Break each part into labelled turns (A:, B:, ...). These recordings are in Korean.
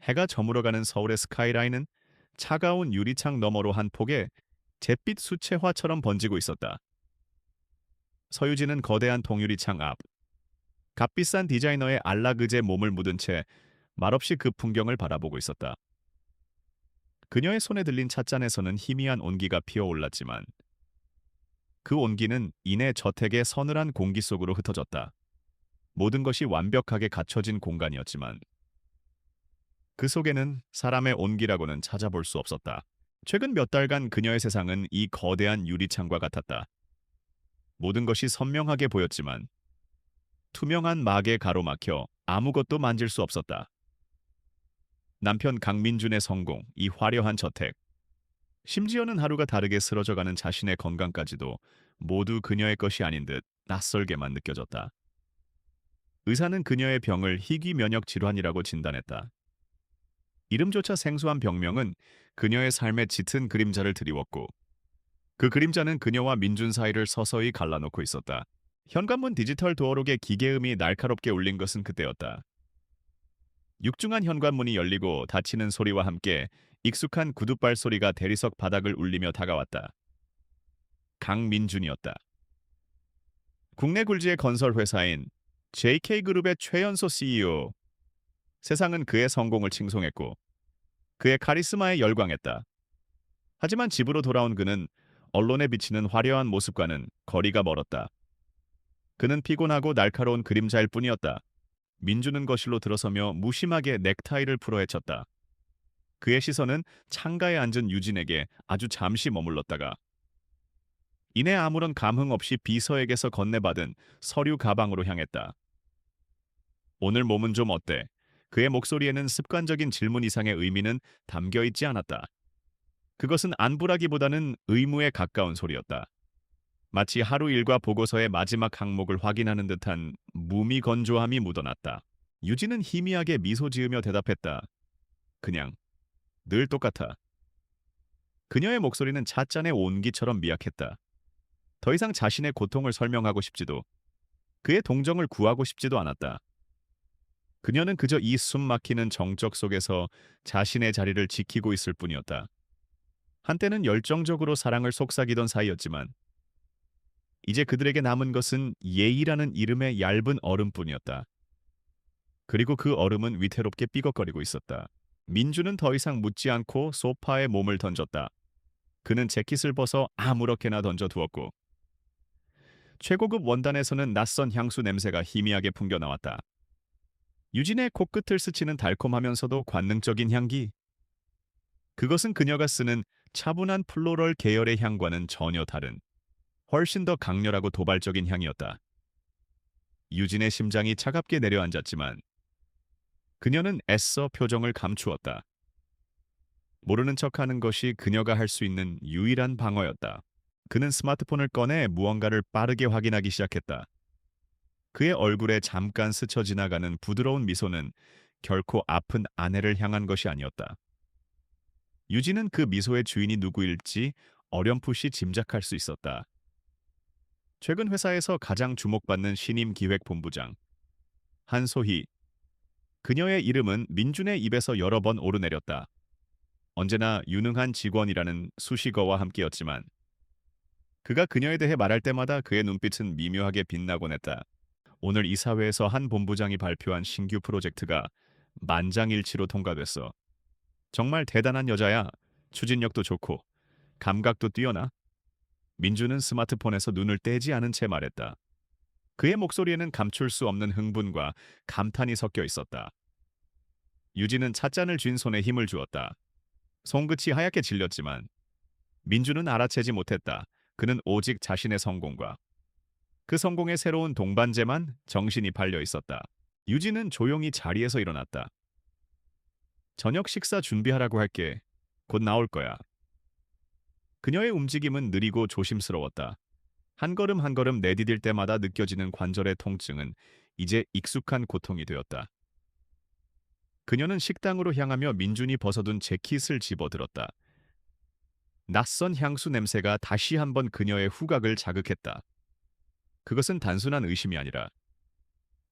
A: 해가 저물어가는 서울의 스카이라인은 차가운 유리창 너머로 한 폭의 잿빛 수채화처럼 번지고 있었다. 서유진은 거대한 통유리창 앞, 값비싼 디자이너의 안락의제 몸을 묻은 채 말없이 그 풍경을 바라보고 있었다. 그녀의 손에 들린 찻잔에서는 희미한 온기가 피어올랐지만 그 온기는 이내 저택의 서늘한 공기 속으로 흩어졌다. 모든 것이 완벽하게 갖춰진 공간이었지만 그 속에는 사람의 온기라고는 찾아볼 수 없었다. 최근 몇 달간 그녀의 세상은 이 거대한 유리창과 같았다. 모든 것이 선명하게 보였지만 투명한 막에 가로막혀 아무것도 만질 수 없었다. 남편 강민준의 성공, 이 화려한 저택, 심지어는 하루가 다르게 쓰러져가는 자신의 건강까지도 모두 그녀의 것이 아닌 듯 낯설게만 느껴졌다. 의사는 그녀의 병을 희귀 면역 질환이라고 진단했다. 이름조차 생소한 병명은 그녀의 삶의 짙은 그림자를 드리웠고 그 그림자는 그녀와 민준 사이를 서서히 갈라놓고 있었다. 현관문 디지털 도어록의 기계음이 날카롭게 울린 것은 그때였다. 육중한 현관문이 열리고 닫히는 소리와 함께 익숙한 구둣발 소리가 대리석 바닥을 울리며 다가왔다. 강민준이었다. 국내 굴지의 건설 회사인 JK그룹의 최연소 CEO. 세상은 그의 성공을 칭송했고 그의 카리스마에 열광했다. 하지만 집으로 돌아온 그는 언론에 비치는 화려한 모습과는 거리가 멀었다. 그는 피곤하고 날카로운 그림자일 뿐이었다. 민주는 거실로 들어서며 무심하게 넥타이를 풀어 헤쳤다. 그의 시선은 창가에 앉은 유진에게 아주 잠시 머물렀다가 이내 아무런 감흥 없이 비서에게서 건네받은 서류 가방으로 향했다. 오늘 몸은 좀 어때? 그의 목소리에는 습관적인 질문 이상의 의미는 담겨 있지 않았다. 그것은 안부라기보다는 의무에 가까운 소리였다. 마치 하루 일과 보고서의 마지막 항목을 확인하는 듯한 무미건조함이 묻어났다. 유진은 희미하게 미소 지으며 대답했다. 그냥 늘 똑같아. 그녀의 목소리는 찻잔의 온기처럼 미약했다. 더 이상 자신의 고통을 설명하고 싶지도 그의 동정을 구하고 싶지도 않았다. 그녀는 그저 이 숨 막히는 정적 속에서 자신의 자리를 지키고 있을 뿐이었다. 한때는 열정적으로 사랑을 속삭이던 사이였지만 이제 그들에게 남은 것은 예의라는 이름의 얇은 얼음뿐이었다. 그리고 그 얼음은 위태롭게 삐걱거리고 있었다. 민주는 더 이상 묻지 않고 소파에 몸을 던졌다. 그는 재킷을 벗어 아무렇게나 던져두었고 최고급 원단에서는 낯선 향수 냄새가 희미하게 풍겨나왔다. 유진의 코끝을 스치는 달콤하면서도 관능적인 향기. 그것은 그녀가 쓰는 차분한 플로럴 계열의 향과는 전혀 다른 훨씬 더 강렬하고 도발적인 향이었다. 유진의 심장이 차갑게 내려앉았지만 그녀는 애써 표정을 감추었다. 모르는 척하는 것이 그녀가 할 수 있는 유일한 방어였다. 그는 스마트폰을 꺼내 무언가를 빠르게 확인하기 시작했다. 그의 얼굴에 잠깐 스쳐 지나가는 부드러운 미소는 결코 아픈 아내를 향한 것이 아니었다. 유진은 그 미소의 주인이 누구일지 어렴풋이 짐작할 수 있었다. 최근 회사에서 가장 주목받는 신임 기획본부장 한소희. 그녀의 이름은 민준의 입에서 여러 번 오르내렸다. 언제나 유능한 직원이라는 수식어와 함께였지만 그가 그녀에 대해 말할 때마다 그의 눈빛은 미묘하게 빛나곤 했다. 오늘 이사회에서 한 본부장이 발표한 신규 프로젝트가 만장일치로 통과됐어. 정말 대단한 여자야. 추진력도 좋고 감각도 뛰어나. 민주는 스마트폰에서 눈을 떼지 않은 채 말했다. 그의 목소리에는 감출 수 없는 흥분과 감탄이 섞여 있었다. 유진은 찻잔을 쥔 손에 힘을 주었다. 손끝이 하얗게 질렸지만 민주는 알아채지 못했다. 그는 오직 자신의 성공과 그 성공의 새로운 동반제만 정신이 팔려 있었다. 유진은 조용히 자리에서 일어났다. 저녁 식사 준비하라고 할게. 곧 나올 거야. 그녀의 움직임은 느리고 조심스러웠다. 한 걸음 한 걸음 내디딜 때마다 느껴지는 관절의 통증은 이제 익숙한 고통이 되었다. 그녀는 식당으로 향하며 민준이 벗어둔 재킷을 집어들었다. 낯선 향수 냄새가 다시 한번 그녀의 후각을 자극했다. 그것은 단순한 의심이 아니라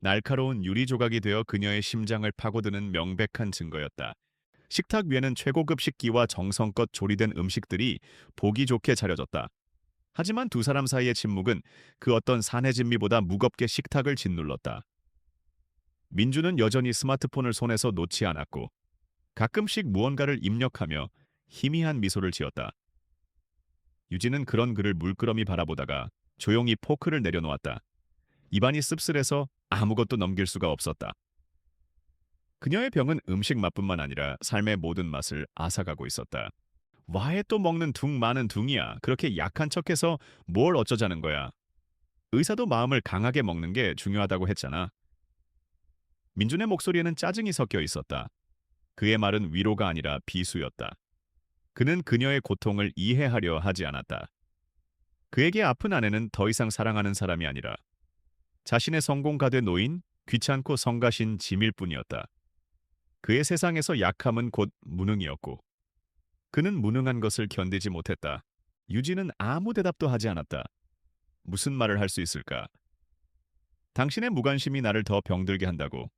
A: 날카로운 유리 조각이 되어 그녀의 심장을 파고드는 명백한 증거였다. 식탁 위에는 최고급 식기와 정성껏 조리된 음식들이 보기 좋게 차려졌다. 하지만 두 사람 사이의 침묵은 그 어떤 산의 진미보다 무겁게 식탁을 짓눌렀다. 민주는 여전히 스마트폰을 손에서 놓지 않았고 가끔씩 무언가를 입력하며 희미한 미소를 지었다. 유진은 그런 그를 물끄러미 바라보다가 조용히 포크를 내려놓았다. 입안이 씁쓸해서 아무것도 넘길 수가 없었다. 그녀의 병은 음식 맛뿐만 아니라 삶의 모든 맛을 앗아가고 있었다. 와해 또 먹는 둥 많은 둥이야. 그렇게 약한 척해서 뭘 어쩌자는 거야. 의사도 마음을 강하게 먹는 게 중요하다고 했잖아. 민준의 목소리에는 짜증이 섞여 있었다. 그의 말은 위로가 아니라 비수였다. 그는 그녀의 고통을 이해하려 하지 않았다. 그에게 아픈 아내는 더 이상 사랑하는 사람이 아니라 자신의 성공가돼 놓인 귀찮고 성가신 짐일 뿐이었다. 그의 세상에서 약함은 곧 무능이었고 그는 무능한 것을 견디지 못했다. 유진은 아무 대답도 하지 않았다. 무슨 말을 할 수 있을까? 당신의 무관심이 나를 더 병들게 한다고.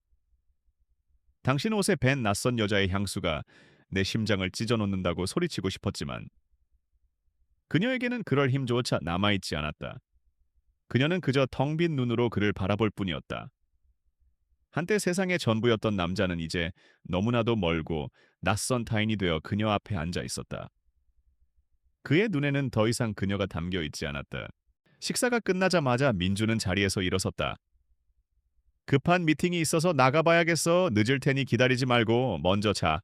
A: 당신 옷에 밴 낯선 여자의 향수가 내 심장을 찢어놓는다고 소리치고 싶었지만 그녀에게는 그럴 힘조차 남아있지 않았다. 그녀는 그저 텅 빈 눈으로 그를 바라볼 뿐이었다. 한때 세상의 전부였던 남자는 이제 너무나도 멀고 낯선 타인이 되어 그녀 앞에 앉아 있었다. 그의 눈에는 더 이상 그녀가 담겨 있지 않았다. 식사가 끝나자마자 민주는 자리에서 일어섰다. 급한 미팅이 있어서 나가봐야겠어. 늦을 테니 기다리지 말고 먼저 자.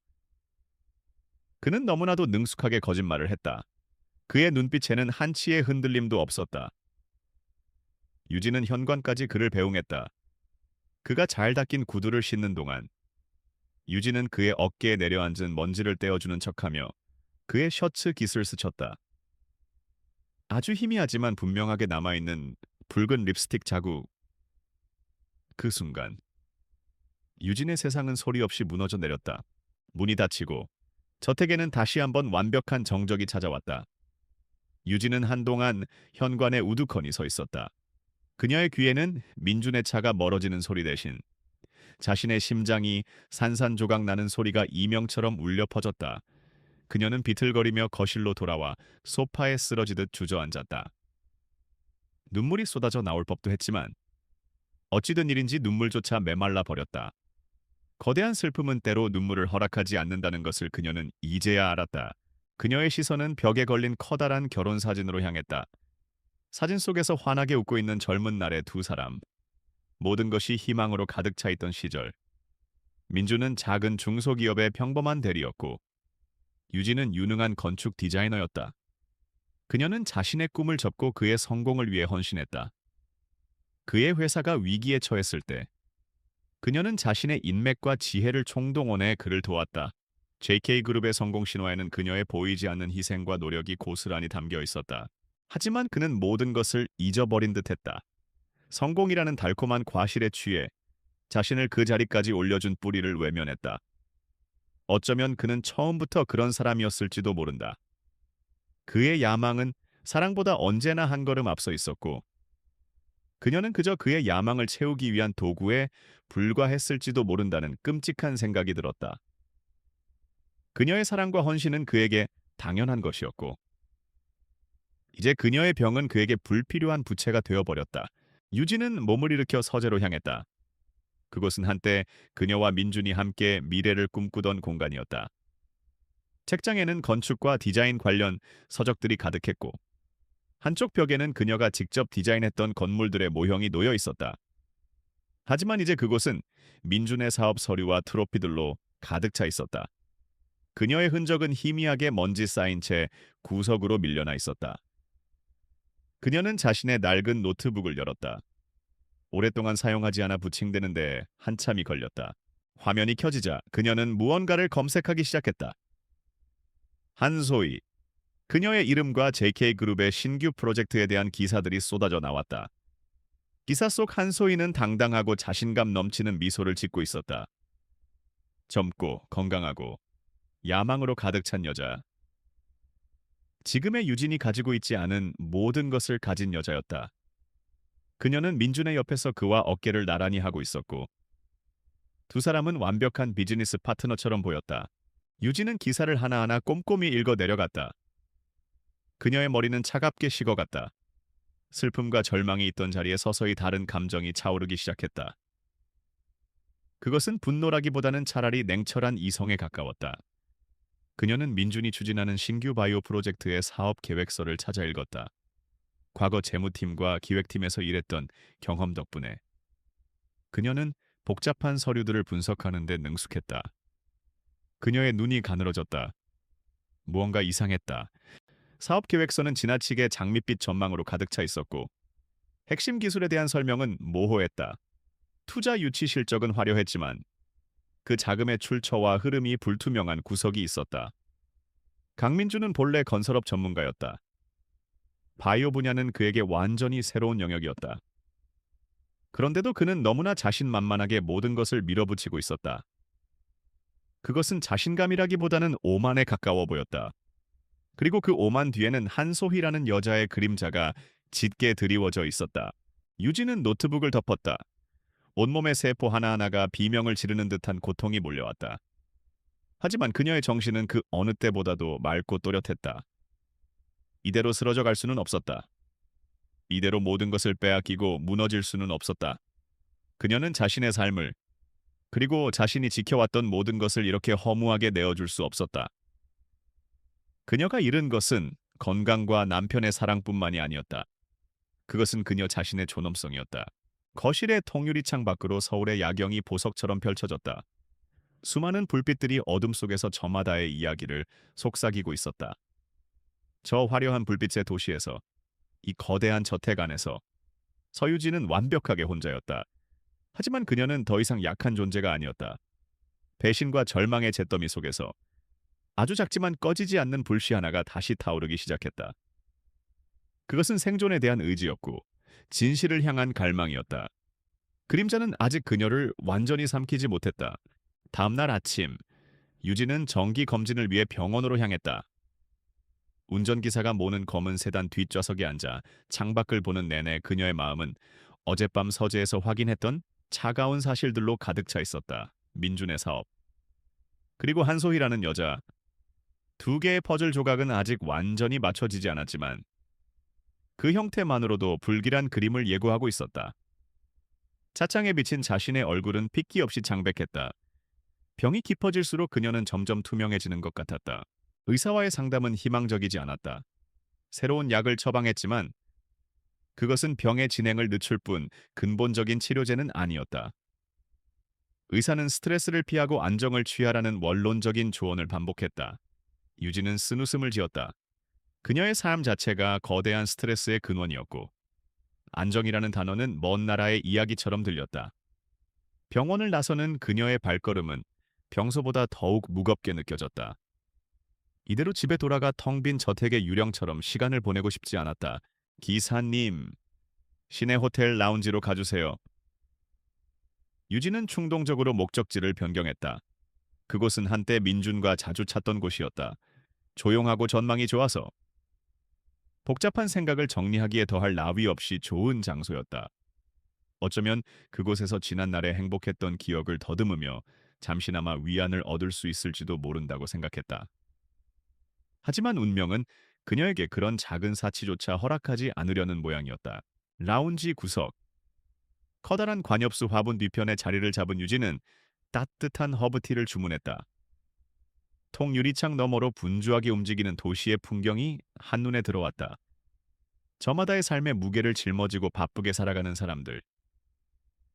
A: 그는 너무나도 능숙하게 거짓말을 했다. 그의 눈빛에는 한치의 흔들림도 없었다. 유진은 현관까지 그를 배웅했다. 그가 잘 닦인 구두를 신는 동안 유진은 그의 어깨에 내려앉은 먼지를 떼어주는 척하며 그의 셔츠 깃을 스쳤다. 아주 희미하지만 분명하게 남아있는 붉은 립스틱 자국. 그 순간 유진의 세상은 소리 없이 무너져 내렸다. 문이 닫히고 저택에는 다시 한번 완벽한 정적이 찾아왔다. 유진은 한동안 현관에 우두커니 서 있었다. 그녀의 귀에는 민준의 차가 멀어지는 소리 대신 자신의 심장이 산산조각 나는 소리가 이명처럼 울려 퍼졌다. 그녀는 비틀거리며 거실로 돌아와 소파에 쓰러지듯 주저앉았다. 눈물이 쏟아져 나올 법도 했지만 어찌된 일인지 눈물조차 메말라 버렸다. 거대한 슬픔은 때로 눈물을 허락하지 않는다는 것을 그녀는 이제야 알았다. 그녀의 시선은 벽에 걸린 커다란 결혼 사진으로 향했다. 사진 속에서 환하게 웃고 있는 젊은 날의 두 사람. 모든 것이 희망으로 가득 차 있던 시절. 민주는 작은 중소기업의 평범한 대리였고 유진은 유능한 건축 디자이너였다. 그녀는 자신의 꿈을 접고 그의 성공을 위해 헌신했다. 그의 회사가 위기에 처했을 때 그녀는 자신의 인맥과 지혜를 총동원해 그를 도왔다. JK그룹의 성공 신화에는 그녀의 보이지 않는 희생과 노력이 고스란히 담겨 있었다. 하지만 그는 모든 것을 잊어버린 듯했다. 성공이라는 달콤한 과실에 취해 자신을 그 자리까지 올려준 뿌리를 외면했다. 어쩌면 그는 처음부터 그런 사람이었을지도 모른다. 그의 야망은 사랑보다 언제나 한 걸음 앞서 있었고 그녀는 그저 그의 야망을 채우기 위한 도구에 불과했을지도 모른다는 끔찍한 생각이 들었다. 그녀의 사랑과 헌신은 그에게 당연한 것이었고 이제 그녀의 병은 그에게 불필요한 부채가 되어버렸다. 유진은 몸을 일으켜 서재로 향했다. 그곳은 한때 그녀와 민준이 함께 미래를 꿈꾸던 공간이었다. 책장에는 건축과 디자인 관련 서적들이 가득했고 한쪽 벽에는 그녀가 직접 디자인했던 건물들의 모형이 놓여 있었다. 하지만 이제 그곳은 민준의 사업 서류와 트로피들로 가득 차 있었다. 그녀의 흔적은 희미하게 먼지 쌓인 채 구석으로 밀려나 있었다. 그녀는 자신의 낡은 노트북을 열었다. 오랫동안 사용하지 않아 부칭되는데 한참이 걸렸다. 화면이 켜지자 그녀는 무언가를 검색하기 시작했다. 한소희. 그녀의 이름과 JK그룹의 신규 프로젝트에 대한 기사들이 쏟아져 나왔다. 기사 속 한소희는 당당하고 자신감 넘치는 미소를 짓고 있었다. 젊고 건강하고 야망으로 가득 찬 여자. 지금의 유진이 가지고 있지 않은 모든 것을 가진 여자였다. 그녀는 민준의 옆에서 그와 어깨를 나란히 하고 있었고 두 사람은 완벽한 비즈니스 파트너처럼 보였다. 유진은 기사를 하나하나 꼼꼼히 읽어 내려갔다. 그녀의 머리는 차갑게 식어갔다. 슬픔과 절망이 있던 자리에 서서히 다른 감정이 차오르기 시작했다. 그것은 분노라기보다는 차라리 냉철한 이성에 가까웠다. 그녀는 민준이 추진하는 신규 바이오 프로젝트의 사업 계획서를 찾아 읽었다. 과거 재무팀과 기획팀에서 일했던 경험 덕분에 그녀는 복잡한 서류들을 분석하는 데 능숙했다. 그녀의 눈이 가늘어졌다. 무언가 이상했다. 사업 계획서는 지나치게 장밋빛 전망으로 가득 차 있었고 핵심 기술에 대한 설명은 모호했다. 투자 유치 실적은 화려했지만 그 자금의 출처와 흐름이 불투명한 구석이 있었다. 강민주는 본래 건설업 전문가였다. 바이오 분야는 그에게 완전히 새로운 영역이었다. 그런데도 그는 너무나 자신만만하게 모든 것을 밀어붙이고 있었다. 그것은 자신감이라기보다는 오만에 가까워 보였다. 그리고 그 오만 뒤에는 한소희라는 여자의 그림자가 짙게 드리워져 있었다. 유진은 노트북을 덮었다. 온몸의 세포 하나하나가 비명을 지르는 듯한 고통이 몰려왔다. 하지만 그녀의 정신은 그 어느 때보다도 맑고 또렷했다. 이대로 쓰러져 갈 수는 없었다. 이대로 모든 것을 빼앗기고 무너질 수는 없었다. 그녀는 자신의 삶을 그리고 자신이 지켜왔던 모든 것을 이렇게 허무하게 내어줄 수 없었다. 그녀가 잃은 것은 건강과 남편의 사랑뿐만이 아니었다. 그것은 그녀 자신의 존엄성이었다. 거실의 통유리창 밖으로 서울의 야경이 보석처럼 펼쳐졌다. 수많은 불빛들이 어둠 속에서 저마다의 이야기를 속삭이고 있었다. 저 화려한 불빛의 도시에서, 이 거대한 저택 안에서 서유진은 완벽하게 혼자였다. 하지만 그녀는 더 이상 약한 존재가 아니었다. 배신과 절망의 잿더미 속에서 아주 작지만 꺼지지 않는 불씨 하나가 다시 타오르기 시작했다. 그것은 생존에 대한 의지였고 진실을 향한 갈망이었다. 그림자는 아직 그녀를 완전히 삼키지 못했다. 다음 날 아침, 유진은 정기 검진을 위해 병원으로 향했다. 운전기사가 모는 검은 세단 뒷좌석에 앉아 창밖을 보는 내내 그녀의 마음은 어젯밤 서재에서 확인했던 차가운 사실들로 가득 차 있었다. 민준의 사업, 그리고 한소희라는 여자. 두 개의 퍼즐 조각은 아직 완전히 맞춰지지 않았지만 그 형태만으로도 불길한 그림을 예고하고 있었다. 차창에 비친 자신의 얼굴은 핏기 없이 창백했다. 병이 깊어질수록 그녀는 점점 투명해지는 것 같았다. 의사와의 상담은 희망적이지 않았다. 새로운 약을 처방했지만 그것은 병의 진행을 늦출 뿐 근본적인 치료제는 아니었다. 의사는 스트레스를 피하고 안정을 취하라는 원론적인 조언을 반복했다. 유진은 쓴웃음을 지었다. 그녀의 삶 자체가 거대한 스트레스의 근원이었고 안정이라는 단어는 먼 나라의 이야기처럼 들렸다. 병원을 나서는 그녀의 발걸음은 평소보다 더욱 무겁게 느껴졌다. 이대로 집에 돌아가 텅 빈 저택의 유령처럼 시간을 보내고 싶지 않았다. 기사님, 시내 호텔 라운지로 가주세요. 유진은 충동적으로 목적지를 변경했다. 그곳은 한때 민준과 자주 찾던 곳이었다. 조용하고 전망이 좋아서 복잡한 생각을 정리하기에 더할 나위 없이 좋은 장소였다. 어쩌면 그곳에서 지난날에 행복했던 기억을 더듬으며 잠시나마 위안을 얻을 수 있을지도 모른다고 생각했다. 하지만 운명은 그녀에게 그런 작은 사치조차 허락하지 않으려는 모양이었다. 라운지 구석. 커다란 관엽수 화분 뒤편에 자리를 잡은 유진은 따뜻한 허브티를 주문했다. 통유리창 너머로 분주하게 움직이는 도시의 풍경이 한눈에 들어왔다. 저마다의 삶의 무게를 짊어지고 바쁘게 살아가는 사람들.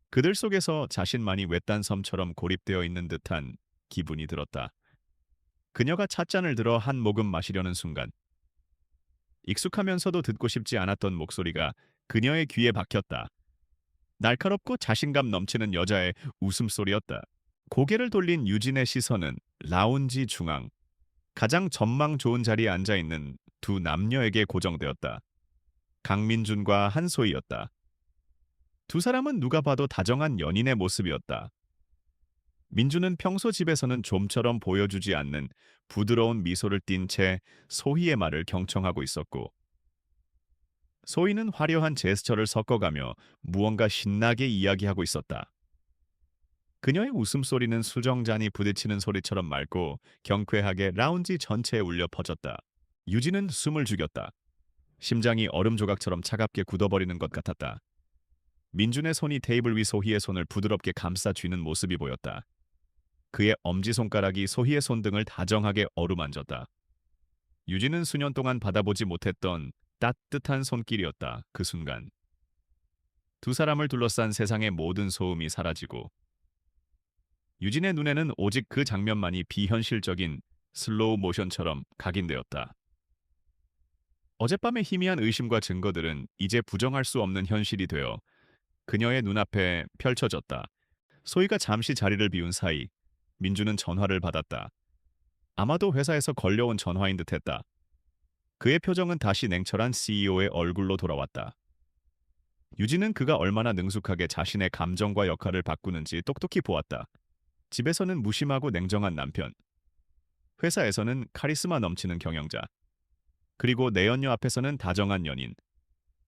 A: 그들 속에서 자신만이 외딴 섬처럼 고립되어 있는 듯한 기분이 들었다. 그녀가 찻잔을 들어 한 모금 마시려는 순간 익숙하면서도 듣고 싶지 않았던 목소리가 그녀의 귀에 박혔다. 날카롭고 자신감 넘치는 여자의 웃음소리였다. 고개를 돌린 유진의 시선은 라운지 중앙, 가장 전망 좋은 자리에 앉아있는 두 남녀에게 고정되었다. 강민준과 한소희였다. 두 사람은 누가 봐도 다정한 연인의 모습이었다. 민준은 평소 집에서는 좀처럼 보여주지 않는 부드러운 미소를 띤 채 소희의 말을 경청하고 있었고 소희는 화려한 제스처를 섞어가며 무언가 신나게 이야기하고 있었다. 그녀의 웃음소리는 수정잔이 부딪히는 소리처럼 맑고 경쾌하게 라운지 전체에 울려 퍼졌다. 유진은 숨을 죽였다. 심장이 얼음 조각처럼 차갑게 굳어버리는 것 같았다. 민준의 손이 테이블 위 소희의 손을 부드럽게 감싸 쥐는 모습이 보였다. 그의 엄지손가락이 소희의 손등을 다정하게 어루만졌다. 유진은 수년 동안 받아보지 못했던 따뜻한 손길이었다. 그 순간 두 사람을 둘러싼 세상의 모든 소음이 사라지고 유진의 눈에는 오직 그 장면만이 비현실적인 슬로우 모션처럼 각인되었다. 어젯밤의 희미한 의심과 증거들은 이제 부정할 수 없는 현실이 되어 그녀의 눈앞에 펼쳐졌다. 소희가 잠시 자리를 비운 사이 민주는 전화를 받았다. 아마도 회사에서 걸려온 전화인 듯했다. 그의 표정은 다시 냉철한 CEO의 얼굴로 돌아왔다. 유진은 그가 얼마나 능숙하게 자신의 감정과 역할을 바꾸는지 똑똑히 보았다. 집에서는 무심하고 냉정한 남편, 회사에서는 카리스마 넘치는 경영자, 그리고 내연녀 앞에서는 다정한 연인.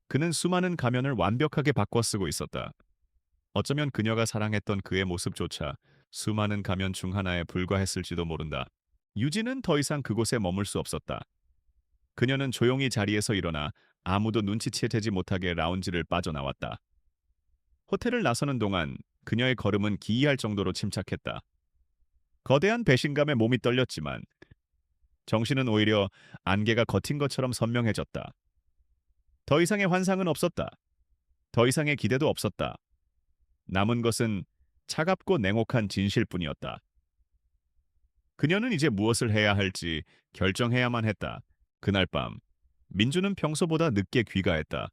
A: 그는 수많은 가면을 완벽하게 바꿔 쓰고 있었다. 어쩌면 그녀가 사랑했던 그의 모습조차 수많은 가면 중 하나에 불과했을지도 모른다. 유진은 더 이상 그곳에 머물 수 없었다. 그녀는 조용히 자리에서 일어나 아무도 눈치채지 못하게 라운지를 빠져나왔다. 호텔을 나서는 동안 그녀의 걸음은 기이할 정도로 침착했다. 거대한 배신감에 몸이 떨렸지만 정신은 오히려 안개가 겉인 것처럼 선명해졌다. 더 이상의 환상은 없었다. 더 이상의 기대도 없었다. 남은 것은 차갑고 냉혹한 진실뿐이었다. 그녀는 이제 무엇을 해야 할지 결정해야만 했다. 그날 밤 민주는 평소보다 늦게 귀가했다.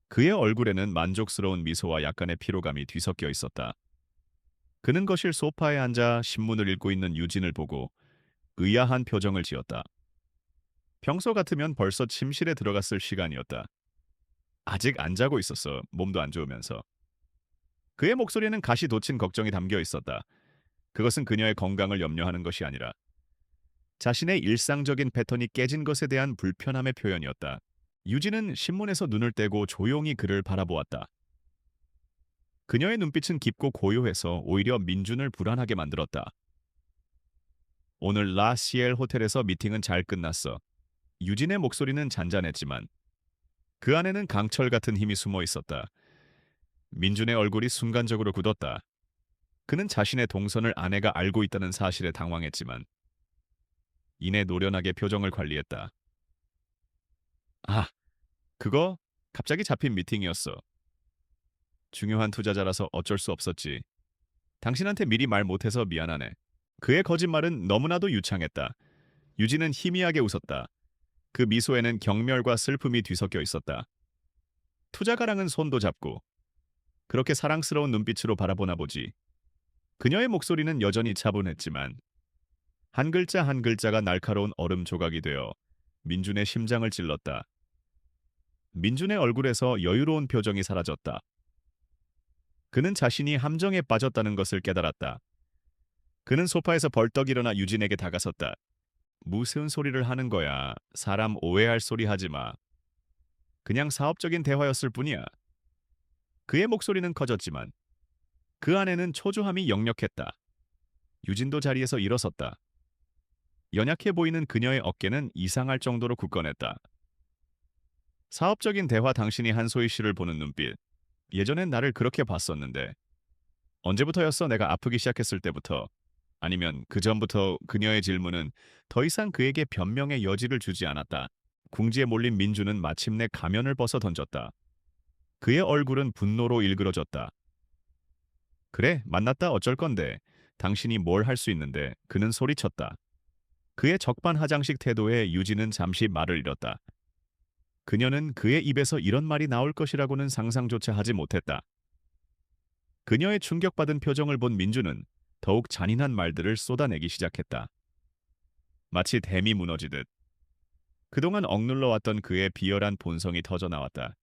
A: 그의 얼굴에는 만족스러운 미소와 약간의 피로감이 뒤섞여 있었다. 그는 거실 소파에 앉아 신문을 읽고 있는 유진을 보고 의아한 표정을 지었다. 평소 같으면 벌써 침실에 들어갔을 시간이었다. 아직 안 자고 있었어. 몸도 안 좋으면서. 그의 목소리는 가시 돋친 걱정이 담겨 있었다. 그것은 그녀의 건강을 염려하는 것이 아니라 자신의 일상적인 패턴이 깨진 것에 대한 불편함의 표현이었다. 유진은 신문에서 눈을 떼고 조용히 그를 바라보았다. 그녀의 눈빛은 깊고 고요해서 오히려 민준을 불안하게 만들었다. 오늘 라시엘 호텔에서 미팅은 잘 끝났어. 유진의 목소리는 잔잔했지만 그 안에는 강철 같은 힘이 숨어 있었다. 민준의 얼굴이 순간적으로 굳었다. 그는 자신의 동선을 아내가 알고 있다는 사실에 당황했지만 이내 노련하게 표정을 관리했다. 아, 그거 갑자기 잡힌 미팅이었어. 중요한 투자자라서 어쩔 수 없었지. 당신한테 미리 말 못해서 미안하네. 그의 거짓말은 너무나도 유창했다. 유진은 희미하게 웃었다. 그 미소에는 경멸과 슬픔이 뒤섞여 있었다. 투자가랑은 손도 잡고 그렇게 사랑스러운 눈빛으로 바라보나 보지. 그녀의 목소리는 여전히 차분했지만 한 글자 한 글자가 날카로운 얼음 조각이 되어 민준의 심장을 찔렀다. 민준의 얼굴에서 여유로운 표정이 사라졌다. 그는 자신이 함정에 빠졌다는 것을 깨달았다. 그는 소파에서 벌떡 일어나 유진에게 다가섰다. 무슨 소리를 하는 거야. 사람 오해할 소리 하지 마. 그냥 사업적인 대화였을 뿐이야. 그의 목소리는 커졌지만 그 안에는 초조함이 역력했다. 유진도 자리에서 일어섰다. 연약해 보이는 그녀의 어깨는 이상할 정도로 굳건했다. 사업적인 대화 당신이 한소희 씨를 보는 눈빛. 예전엔 나를 그렇게 봤었는데 언제부터였어? 내가 아프기 시작했을 때부터. 아니면 그 전부터. 그녀의 질문은 더 이상 그에게 변명의 여지를 주지 않았다. 궁지에 몰린 민주는 마침내 가면을 벗어 던졌다. 그의 얼굴은 분노로 일그러졌다. 그래, 만났다 어쩔 건데. 당신이 뭘 할 수 있는데. 그는 소리쳤다. 그의 적반하장식 태도에 유진은 잠시 말을 잃었다. 그녀는 그의 입에서 이런 말이 나올 것이라고는 상상조차 하지 못했다. 그녀의 충격받은 표정을 본 민주는 더욱 잔인한 말들을 쏟아내기 시작했다. 마치 댐이 무너지듯. 그동안 억눌러 왔던 그의 비열한 본성이 터져나왔다.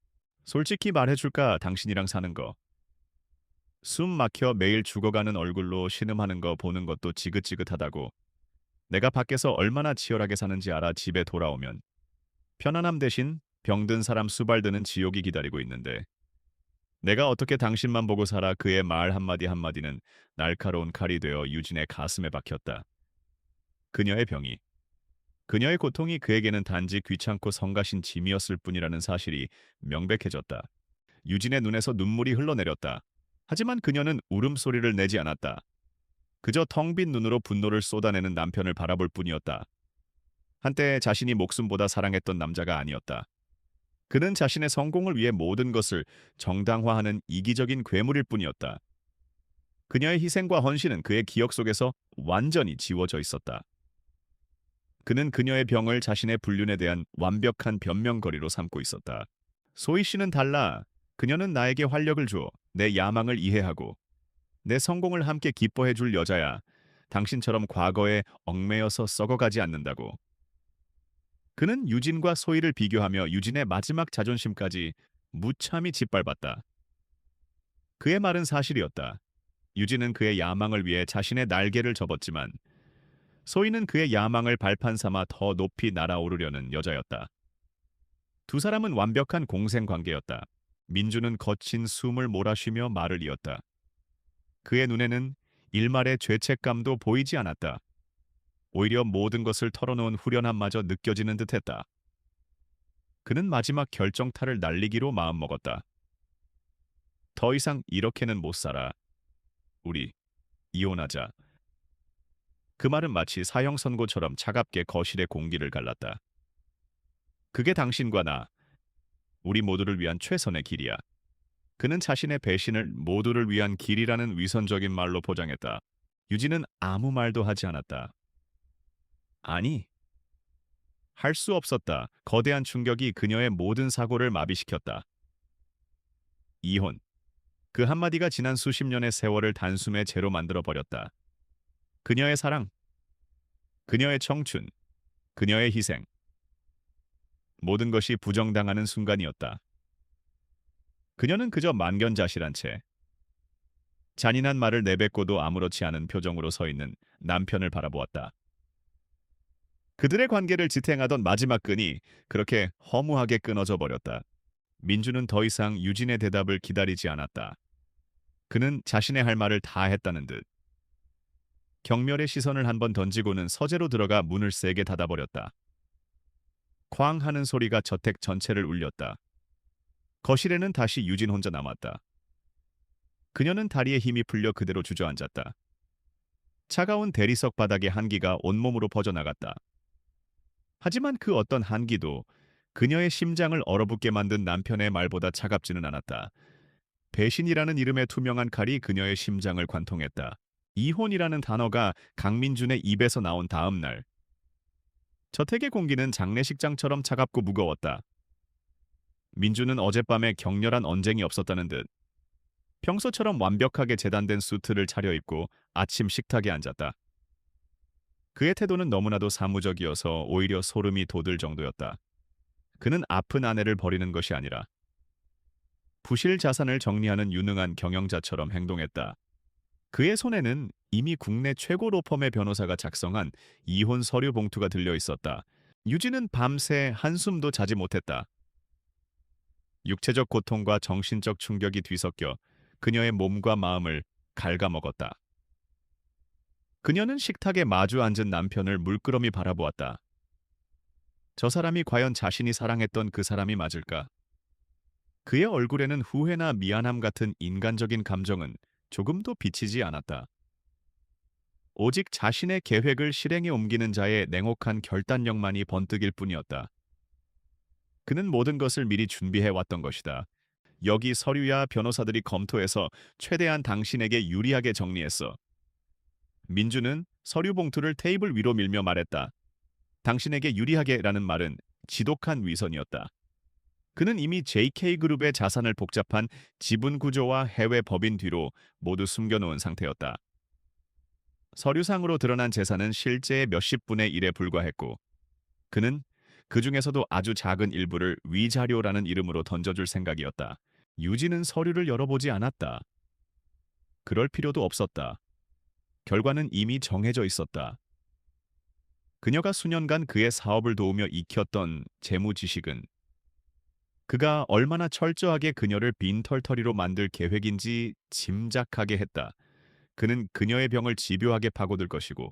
A: 솔직히 말해줄까, 당신이랑 사는 거. 숨 막혀 매일 죽어가는 얼굴로 신음하는 거 보는 것도 지긋지긋하다고. 내가 밖에서 얼마나 치열하게 사는지 알아. 집에 돌아오면 편안함 대신 병든 사람 수발드는 지옥이 기다리고 있는데 내가 어떻게 당신만 보고 살아. 그의 말 한마디 한마디는 날카로운 칼이 되어 유진의 가슴에 박혔다. 그녀의 병이, 그녀의 고통이 그에게는 단지 귀찮고 성가신 짐이었을 뿐이라는 사실이 명백해졌다. 유진의 눈에서 눈물이 흘러내렸다. 하지만 그녀는 울음소리를 내지 않았다. 그저 텅 빈 눈으로 분노를 쏟아내는 남편을 바라볼 뿐이었다. 한때 자신이 목숨보다 사랑했던 남자가 아니었다. 그는 자신의 성공을 위해 모든 것을 정당화하는 이기적인 괴물일 뿐이었다. 그녀의 희생과 헌신은 그의 기억 속에서 완전히 지워져 있었다. 그는 그녀의 병을 자신의 불륜에 대한 완벽한 변명거리로 삼고 있었다. 소희 씨는 달라. 그녀는 나에게 활력을 주어 내 야망을 이해하고 내 성공을 함께 기뻐해 줄 여자야. 당신처럼 과거에 얽매여서 썩어가지 않는다고. 그는 유진과 소희를 비교하며 유진의 마지막 자존심까지 무참히 짓밟았다. 그의 말은 사실이었다. 유진은 그의 야망을 위해 자신의 날개를 접었지만 소희는 그의 야망을 발판 삼아 더 높이 날아오르려는 여자였다. 두 사람은 완벽한 공생관계였다. 민주는 거친 숨을 몰아쉬며 말을 이었다. 그의 눈에는 일말의 죄책감도 보이지 않았다. 오히려 모든 것을 털어놓은 후련함마저 느껴지는 듯했다. 그는 마지막 결정타를 날리기로 마음먹었다. 더 이상 이렇게는 못 살아. 우리 이혼하자. 그 말은 마치 사형 선고처럼 차갑게 거실의 공기를 갈랐다. 그게 당신과 나, 우리 모두를 위한 최선의 길이야. 그는 자신의 배신을 모두를 위한 길이라는 위선적인 말로 포장했다. 유진은 아무 말도 하지 않았다. 아니, 할 수 없었다. 거대한 충격이 그녀의 모든 사고를 마비시켰다. 이혼. 그 한마디가 지난 수십 년의 세월을 단숨에 제로 만들어 버렸다. 그녀의 사랑, 그녀의 청춘, 그녀의 희생. 모든 것이 부정당하는 순간이었다. 그녀는 그저 만견자실한 채 잔인한 말을 내뱉고도 아무렇지 않은 표정으로 서 있는 남편을 바라보았다. 그들의 관계를 지탱하던 마지막 끈이 그렇게 허무하게 끊어져 버렸다. 민주는 더 이상 유진의 대답을 기다리지 않았다. 그는 자신의 할 말을 다 했다는 듯 경멸의 시선을 한번 던지고는 서재로 들어가 문을 세게 닫아버렸다. 쾅 하는 소리가 저택 전체를 울렸다. 거실에는 다시 유진 혼자 남았다. 그녀는 다리에 힘이 풀려 그대로 주저앉았다. 차가운 대리석 바닥의 한기가 온몸으로 퍼져나갔다. 하지만 그 어떤 한기도 그녀의 심장을 얼어붙게 만든 남편의 말보다 차갑지는 않았다. 배신이라는 이름의 투명한 칼이 그녀의 심장을 관통했다. 이혼이라는 단어가 강민준의 입에서 나온 다음 날, 저택의 공기는 장례식장처럼 차갑고 무거웠다. 민주는 어젯밤에 격렬한 언쟁이 없었다는 듯 평소처럼 완벽하게 재단된 수트를 차려입고 아침 식탁에 앉았다. 그의 태도는 너무나도 사무적이어서 오히려 소름이 돋을 정도였다. 그는 아픈 아내를 버리는 것이 아니라 부실 자산을 정리하는 유능한 경영자처럼 행동했다. 그의 손에는 이미 국내 최고 로펌의 변호사가 작성한 이혼 서류 봉투가 들려 있었다. 유진은 밤새 한숨도 자지 못했다. 육체적 고통과 정신적 충격이 뒤섞여 그녀의 몸과 마음을 갉아먹었다. 그녀는 식탁에 마주 앉은 남편을 물끄러미 바라보았다. 저 사람이 과연 자신이 사랑했던 그 사람이 맞을까? 그의 얼굴에는 후회나 미안함 같은 인간적인 감정은 조금도 비치지 않았다. 오직 자신의 계획을 실행에 옮기는 자의 냉혹한 결단력만이 번뜩일 뿐이었다. 그는 모든 것을 미리 준비해 왔던 것이다. 여기 서류야 변호사들이 검토해서 최대한 당신에게 유리하게 정리했어. 민주는 서류 봉투를 테이블 위로 밀며 말했다. 당신에게 유리하게라는 말은 지독한 위선이었다. 그는 이미 JK그룹의 자산을 복잡한 지분 구조와 해외 법인 뒤로 모두 숨겨놓은 상태였다. 서류상으로 드러난 재산은 실제의 몇십 분의 1에 불과했고 그는 그 중에서도 아주 작은 일부를 위자료라는 이름으로 던져줄 생각이었다. 유진은 서류를 열어보지 않았다. 그럴 필요도 없었다. 결과는 이미 정해져 있었다. 그녀가 수년간 그의 사업을 도우며 익혔던 재무 지식은 그가 얼마나 철저하게 그녀를 빈털터리로 만들 계획인지 짐작하게 했다. 그는 그녀의 병을 집요하게 파고들 것이고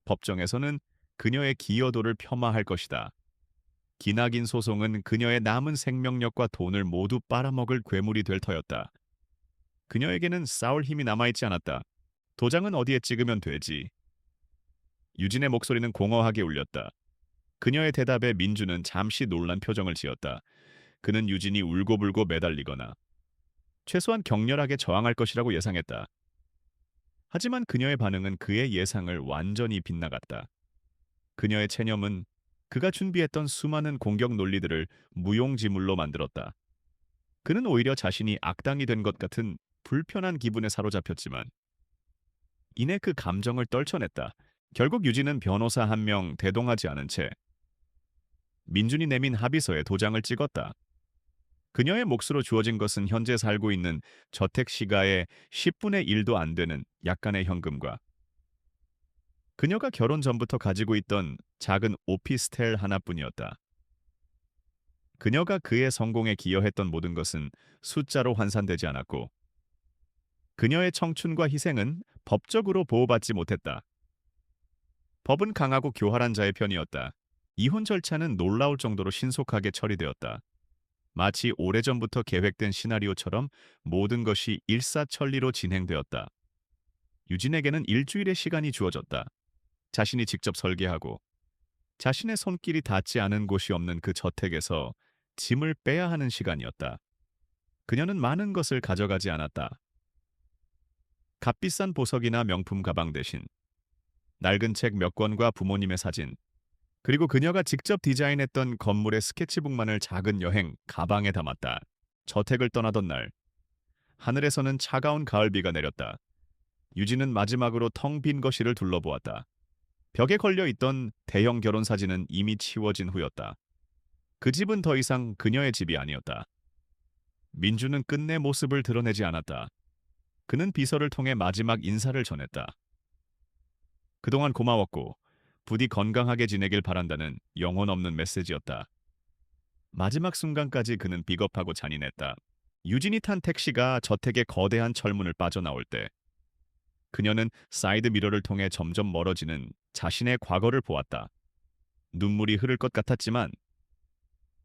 A: 법정에서는 그녀의 기여도를 폄하할 것이다. 기나긴 소송은 그녀의 남은 생명력과 돈을 모두 빨아먹을 괴물이 될 터였다. 그녀에게는 싸울 힘이 남아있지 않았다. 도장은 어디에 찍으면 되지? 유진의 목소리는 공허하게 울렸다. 그녀의 대답에 민주는 잠시 놀란 표정을 지었다. 그는 유진이 울고불고 매달리거나 최소한 격렬하게 저항할 것이라고 예상했다. 하지만 그녀의 반응은 그의 예상을 완전히 빗나갔다. 그녀의 체념은 그가 준비했던 수많은 공격 논리들을 무용지물로 만들었다. 그는 오히려 자신이 악당이 된 것 같은 불편한 기분에 사로잡혔지만 이내 그 감정을 떨쳐냈다. 결국 유진은 변호사 한 명 대동하지 않은 채 민준이 내민 합의서에 도장을 찍었다. 그녀의 몫으로 주어진 것은 현재 살고 있는 저택 시가의 10분의 1도 안 되는 약간의 현금과 그녀가 결혼 전부터 가지고 있던 작은 오피스텔 하나뿐이었다. 그녀가 그의 성공에 기여했던 모든 것은 숫자로 환산되지 않았고 그녀의 청춘과 희생은 법적으로 보호받지 못했다. 법은 강하고 교활한 자의 편이었다. 이혼 절차는 놀라울 정도로 신속하게 처리되었다. 마치 오래전부터 계획된 시나리오처럼 모든 것이 일사천리로 진행되었다. 유진에게는 일주일의 시간이 주어졌다. 자신이 직접 설계하고 자신의 손길이 닿지 않은 곳이 없는 그 저택에서 짐을 빼야 하는 시간이었다. 그녀는 많은 것을 가져가지 않았다. 값비싼 보석이나 명품 가방 대신 낡은 책 몇 권과 부모님의 사진, 그리고 그녀가 직접 디자인했던 건물의 스케치북만을 작은 여행 가방에 담았다. 저택을 떠나던 날, 하늘에서는 차가운 가을비가 내렸다. 유진은 마지막으로 텅 빈 거실을 둘러보았다. 벽에 걸려 있던 대형 결혼 사진은 이미 치워진 후였다. 그 집은 더 이상 그녀의 집이 아니었다. 민주는 끝내 모습을 드러내지 않았다. 그는 비서를 통해 마지막 인사를 전했다. 그동안 고마웠고 부디 건강하게 지내길 바란다는 영혼 없는 메시지였다. 마지막 순간까지 그는 비겁하고 잔인했다. 유진이 탄 택시가 저택의 거대한 철문을 빠져나올 때 그녀는 사이드 미러를 통해 점점 멀어지는 자신의 과거를 보았다. 눈물이 흐를 것 같았지만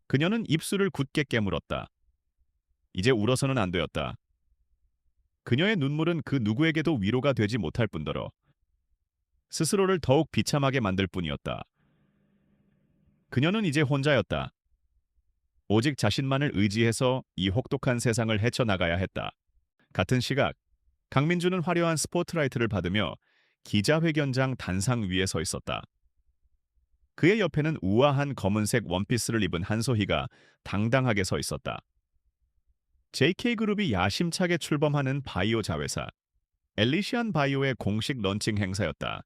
A: 그녀는 입술을 굳게 깨물었다. 이제 울어서는 안 되었다. 그녀의 눈물은 그 누구에게도 위로가 되지 못할 뿐더러 스스로를 더욱 비참하게 만들 뿐이었다. 그녀는 이제 혼자였다. 오직 자신만을 의지해서 이 혹독한 세상을 헤쳐나가야 했다. 같은 시각, 강민주는 화려한 스포트라이트를 받으며 기자회견장 단상 위에 서 있었다. 그의 옆에는 우아한 검은색 원피스를 입은 한소희가 당당하게 서 있었다. JK그룹이 야심차게 출범하는 바이오 자회사, 엘리시안 바이오의 공식 런칭 행사였다.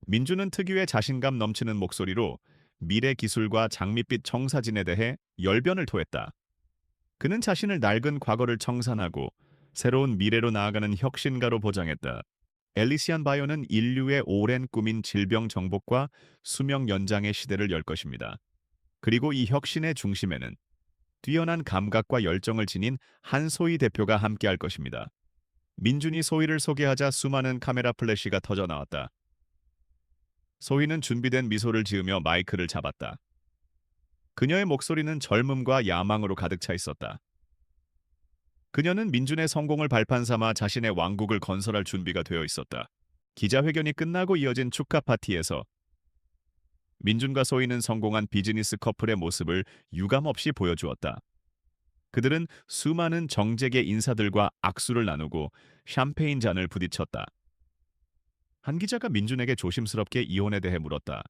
A: 민주는 특유의 자신감 넘치는 목소리로 미래 기술과 장밋빛 청사진에 대해 열변을 토했다. 그는 자신을 낡은 과거를 청산하고 새로운 미래로 나아가는 혁신가로 보장했다. 엘리시안 바이오는 인류의 오랜 꿈인 질병 정복과 수명 연장의 시대를 열 것입니다. 그리고 이 혁신의 중심에는 뛰어난 감각과 열정을 지닌 한소희 대표가 함께할 것입니다. 민준이 소희를 소개하자 수많은 카메라 플래시가 터져 나왔다. 소희는 준비된 미소를 지으며 마이크를 잡았다. 그녀의 목소리는 젊음과 야망으로 가득 차 있었다. 그녀는 민준의 성공을 발판 삼아 자신의 왕국을 건설할 준비가 되어 있었다. 기자회견이 끝나고 이어진 축하 파티에서 민준과 소희는 성공한 비즈니스 커플의 모습을 유감없이 보여주었다. 그들은 수많은 정재계 인사들과 악수를 나누고 샴페인 잔을 부딪혔다. 한 기자가 민준에게 조심스럽게 이혼에 대해 물었다.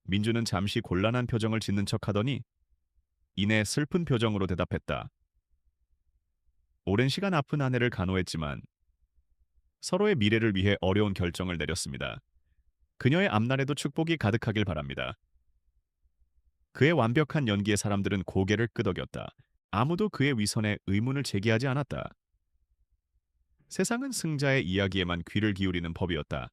A: 민준은 잠시 곤란한 표정을 짓는 척하더니 이내 슬픈 표정으로 대답했다. 오랜 시간 아픈 아내를 간호했지만 서로의 미래를 위해 어려운 결정을 내렸습니다. 그녀의 앞날에도 축복이 가득하길 바랍니다. 그의 완벽한 연기에 사람들은 고개를 끄덕였다. 아무도 그의 위선에 의문을 제기하지 않았다. 세상은 승자의 이야기에만 귀를 기울이는 법이었다.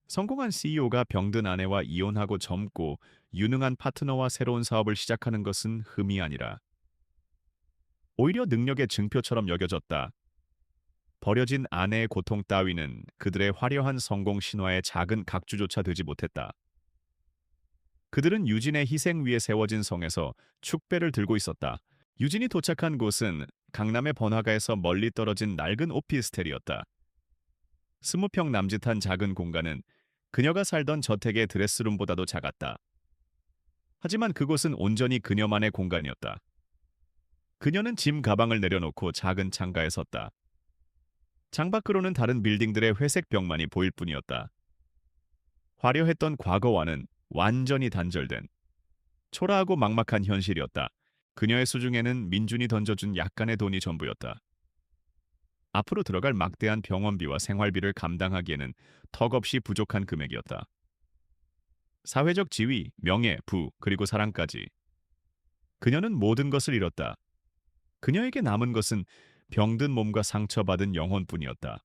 A: 성공한 CEO가 병든 아내와 이혼하고 젊고 유능한 파트너와 새로운 사업을 시작하는 것은 흠이 아니라 오히려 능력의 증표처럼 여겨졌다. 버려진 아내의 고통 따위는 그들의 화려한 성공 신화의 작은 각주조차 되지 못했다. 그들은 유진의 희생 위에 세워진 성에서 축배를 들고 있었다. 유진이 도착한 곳은 강남의 번화가에서 멀리 떨어진 낡은 오피스텔이었다. 20평 남짓한 작은 공간은 그녀가 살던 저택의 드레스룸보다도 작았다. 하지만 그곳은 온전히 그녀만의 공간이었다. 그녀는 짐 가방을 내려놓고 작은 창가에 섰다. 창밖으로는 다른 빌딩들의 회색 벽만이 보일 뿐이었다. 화려했던 과거와는 완전히 단절된 초라하고 막막한 현실이었다. 그녀의 수중에는 민준이 던져준 약간의 돈이 전부였다. 앞으로 들어갈 막대한 병원비와 생활비를 감당하기에는 턱없이 부족한 금액이었다. 사회적 지위, 명예, 부, 그리고 사랑까지. 그녀는 모든 것을 잃었다. 그녀에게 남은 것은 병든 몸과 상처받은 영혼뿐이었다.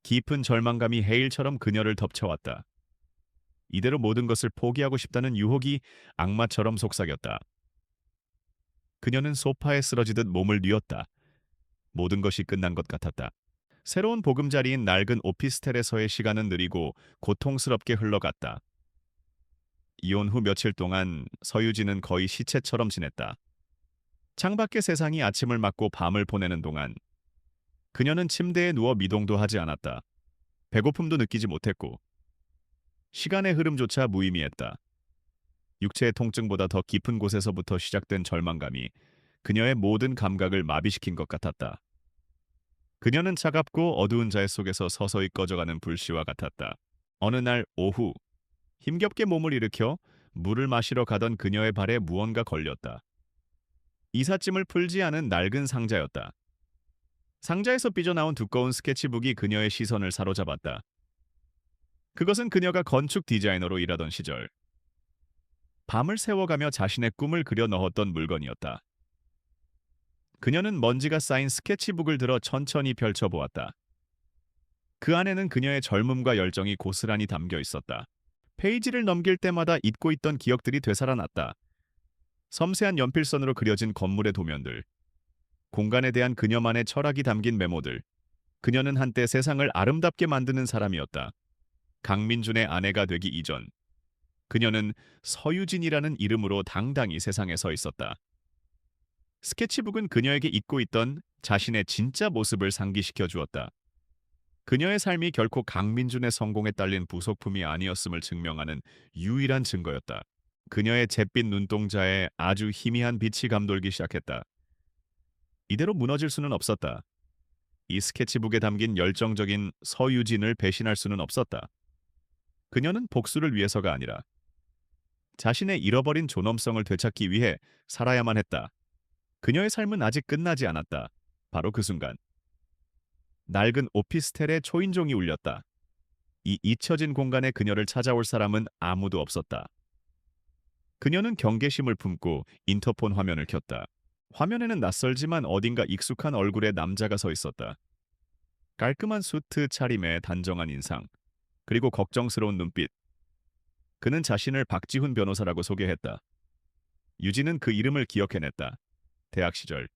A: 깊은 절망감이 해일처럼 그녀를 덮쳐왔다. 이대로 모든 것을 포기하고 싶다는 유혹이 악마처럼 속삭였다. 그녀는 소파에 쓰러지듯 몸을 뉘었다. 모든 것이 끝난 것 같았다. 새로운 보금자리인 낡은 오피스텔에서의 시간은 느리고 고통스럽게 흘러갔다. 이혼 후 며칠 동안 서유진은 거의 시체처럼 지냈다. 창밖의 세상이 아침을 맞고 밤을 보내는 동안 그녀는 침대에 누워 미동도 하지 않았다. 배고픔도 느끼지 못했고 시간의 흐름조차 무의미했다. 육체의 통증보다 더 깊은 곳에서부터 시작된 절망감이 그녀의 모든 감각을 마비시킨 것 같았다. 그녀는 차갑고 어두운 자의 속에서 서서히 꺼져가는 불씨와 같았다. 어느 날 오후 힘겹게 몸을 일으켜 물을 마시러 가던 그녀의 발에 무언가 걸렸다. 이삿짐을 풀지 않은 낡은 상자였다. 상자에서 삐져나온 두꺼운 스케치북이 그녀의 시선을 사로잡았다. 그것은 그녀가 건축 디자이너로 일하던 시절 밤을 새워가며 자신의 꿈을 그려 넣었던 물건이었다. 그녀는 먼지가 쌓인 스케치북을 들어 천천히 펼쳐보았다. 그 안에는 그녀의 젊음과 열정이 고스란히 담겨 있었다. 페이지를 넘길 때마다 잊고 있던 기억들이 되살아났다. 섬세한 연필선으로 그려진 건물의 도면들, 공간에 대한 그녀만의 철학이 담긴 메모들. 그녀는 한때 세상을 아름답게 만드는 사람이었다. 강민준의 아내가 되기 이전, 그녀는 서유진이라는 이름으로 당당히 세상에 서 있었다. 스케치북은 그녀에게 잊고 있던 자신의 진짜 모습을 상기시켜 주었다. 그녀의 삶이 결코 강민준의 성공에 딸린 부속품이 아니었음을 증명하는 유일한 증거였다. 그녀의 잿빛 눈동자에 아주 희미한 빛이 감돌기 시작했다. 이대로 무너질 수는 없었다. 이 스케치북에 담긴 열정적인 서유진을 배신할 수는 없었다. 그녀는 복수를 위해서가 아니라 자신의 잃어버린 존엄성을 되찾기 위해 살아야만 했다. 그녀의 삶은 아직 끝나지 않았다. 바로 그 순간 낡은 오피스텔의 초인종이 울렸다. 이 잊혀진 공간에 그녀를 찾아올 사람은 아무도 없었다. 그녀는 경계심을 품고 인터폰 화면을 켰다. 화면에는 낯설지만 어딘가 익숙한 얼굴의 남자가 서 있었다. 깔끔한 수트 차림에 단정한 인상, 그리고 걱정스러운 눈빛. 그는 자신을 박지훈 변호사라고 소개했다. 유진은 그 이름을 기억해냈다. 대학 시절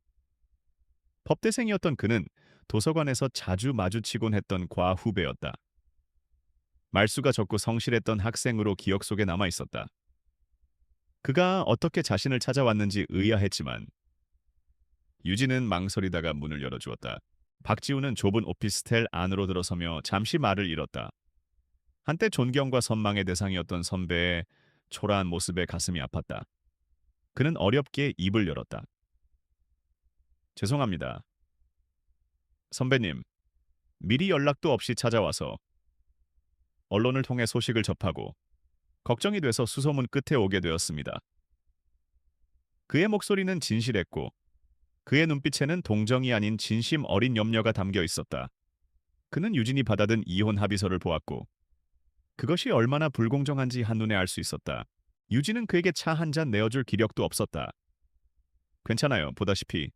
A: 법대생이었던 그는 도서관에서 자주 마주치곤 했던 과후배였다. 말수가 적고 성실했던 학생으로 기억 속에 남아 있었다. 그가 어떻게 자신을 찾아왔는지 의아했지만 유진은 망설이다가 문을 열어주었다. 박지훈은 좁은 오피스텔 안으로 들어서며 잠시 말을 잃었다. 한때 존경과 선망의 대상이었던 선배의 초라한 모습에 가슴이 아팠다. 그는 어렵게 입을 열었다. 죄송합니다. 선배님, 미리 연락도 없이 찾아와서 언론을 통해 소식을 접하고 걱정이 돼서 수소문 끝에 오게 되었습니다. 그의 목소리는 진실했고 그의 눈빛에는 동정이 아닌 진심 어린 염려가 담겨 있었다. 그는 유진이 받아든 이혼 합의서를 보았고 그것이 얼마나 불공정한지 한눈에 알 수 있었다. 유진은 그에게 차 한 잔 내어줄 기력도 없었다. 괜찮아요. 보다시피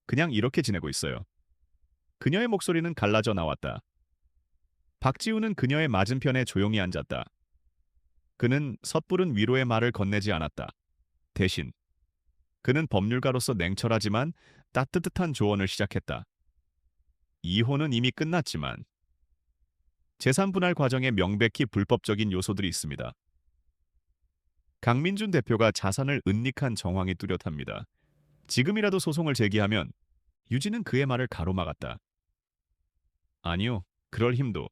A: 그냥 이렇게 지내고 있어요. 그녀의 목소리는 갈라져 나왔다. 박지훈은 그녀의 맞은편에 조용히 앉았다. 그는 섣부른 위로의 말을 건네지 않았다. 대신 그는 법률가로서 냉철하지만 따뜻한 조언을 시작했다. 이혼은 이미 끝났지만 재산 분할 과정에 명백히 불법적인 요소들이 있습니다. 강민준 대표가 자산을 은닉한 정황이 뚜렷합니다. 지금이라도 소송을 제기하면 유진은 그의 말을 가로막았다. 아니요, 그럴 힘도,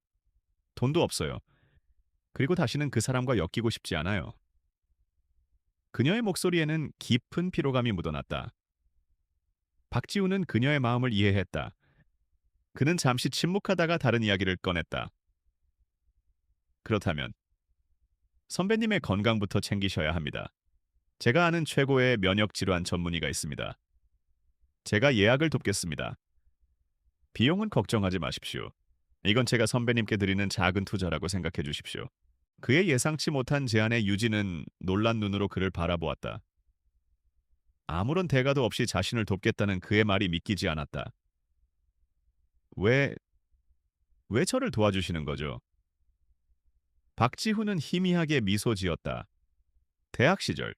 A: 돈도 없어요. 그리고 다시는 그 사람과 엮이고 싶지 않아요. 그녀의 목소리에는 깊은 피로감이 묻어났다. 박지훈은 그녀의 마음을 이해했다. 그는 잠시 침묵하다가 다른 이야기를 꺼냈다. 그렇다면 선배님의 건강부터 챙기셔야 합니다. 제가 아는 최고의 면역 질환 전문의가 있습니다. 제가 예약을 돕겠습니다. 비용은 걱정하지 마십시오. 이건 제가 선배님께 드리는 작은 투자라고 생각해 주십시오. 그의 예상치 못한 제안에 유진은 놀란 눈으로 그를 바라보았다. 아무런 대가도 없이 자신을 돕겠다는 그의 말이 믿기지 않았다. 왜, 왜 저를 도와주시는 거죠? 박지훈은 희미하게 미소 지었다. 대학 시절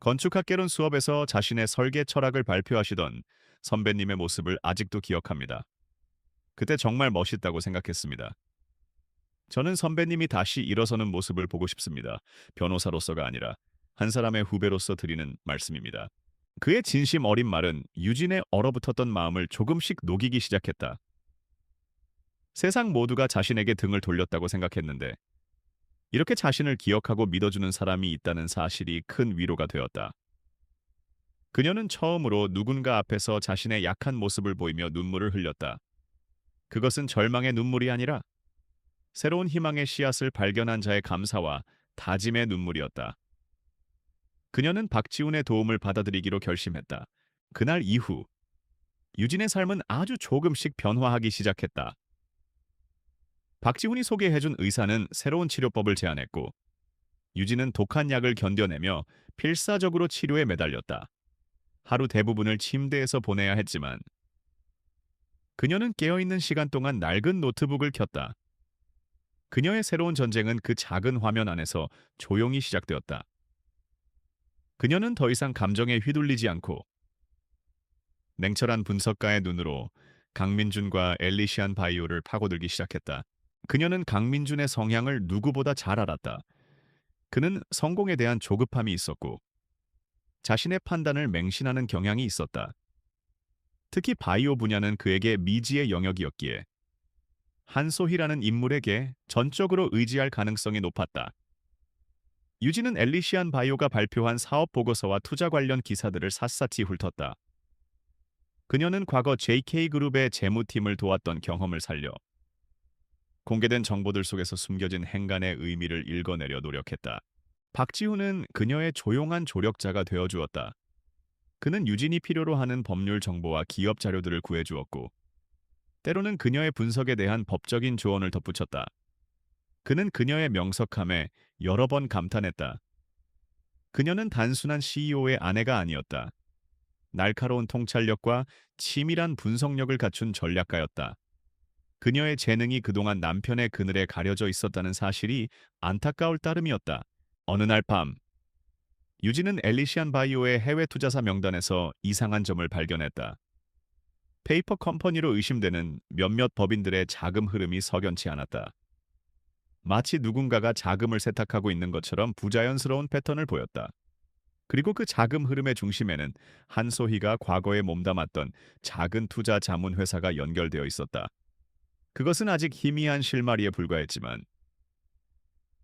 A: 건축학개론 수업에서 자신의 설계 철학을 발표하시던 선배님의 모습을 아직도 기억합니다. 그때 정말 멋있다고 생각했습니다. 저는 선배님이 다시 일어서는 모습을 보고 싶습니다. 변호사로서가 아니라 한 사람의 후배로서 드리는 말씀입니다. 그의 진심 어린 말은 유진의 얼어붙었던 마음을 조금씩 녹이기 시작했다. 세상 모두가 자신에게 등을 돌렸다고 생각했는데 이렇게 자신을 기억하고 믿어주는 사람이 있다는 사실이 큰 위로가 되었다. 그녀는 처음으로 누군가 앞에서 자신의 약한 모습을 보이며 눈물을 흘렸다. 그것은 절망의 눈물이 아니라 새로운 희망의 씨앗을 발견한 자의 감사와 다짐의 눈물이었다. 그녀는 박지훈의 도움을 받아들이기로 결심했다. 그날 이후 유진의 삶은 아주 조금씩 변화하기 시작했다. 박지훈이 소개해준 의사는 새로운 치료법을 제안했고 유진은 독한 약을 견뎌내며 필사적으로 치료에 매달렸다. 하루 대부분을 침대에서 보내야 했지만 그녀는 깨어있는 시간 동안 낡은 노트북을 켰다. 그녀의 새로운 전쟁은 그 작은 화면 안에서 조용히 시작되었다. 그녀는 더 이상 감정에 휘둘리지 않고 냉철한 분석가의 눈으로 강민준과 엘리시안 바이오를 파고들기 시작했다. 그녀는 강민준의 성향을 누구보다 잘 알았다. 그는 성공에 대한 조급함이 있었고 자신의 판단을 맹신하는 경향이 있었다. 특히 바이오 분야는 그에게 미지의 영역이었기에 한소희라는 인물에게 전적으로 의지할 가능성이 높았다. 유진은 엘리시안 바이오가 발표한 사업 보고서와 투자 관련 기사들을 샅샅이 훑었다. 그녀는 과거 JK그룹의 재무팀을 도왔던 경험을 살려 공개된 정보들 속에서 숨겨진 행간의 의미를 읽어내려 노력했다. 박지훈은 그녀의 조용한 조력자가 되어주었다. 그는 유진이 필요로 하는 법률 정보와 기업 자료들을 구해주었고 때로는 그녀의 분석에 대한 법적인 조언을 덧붙였다. 그는 그녀의 명석함에 여러 번 감탄했다. 그녀는 단순한 CEO의 아내가 아니었다. 날카로운 통찰력과 치밀한 분석력을 갖춘 전략가였다. 그녀의 재능이 그동안 남편의 그늘에 가려져 있었다는 사실이 안타까울 따름이었다. 어느 날 밤, 유진은 엘리시안 바이오의 해외 투자사 명단에서 이상한 점을 발견했다. 페이퍼 컴퍼니로 의심되는 몇몇 법인들의 자금 흐름이 석연치 않았다. 마치 누군가가 자금을 세탁하고 있는 것처럼 부자연스러운 패턴을 보였다. 그리고 그 자금 흐름의 중심에는 한소희가 과거에 몸담았던 작은 투자 자문 회사가 연결되어 있었다. 그것은 아직 희미한 실마리에 불과했지만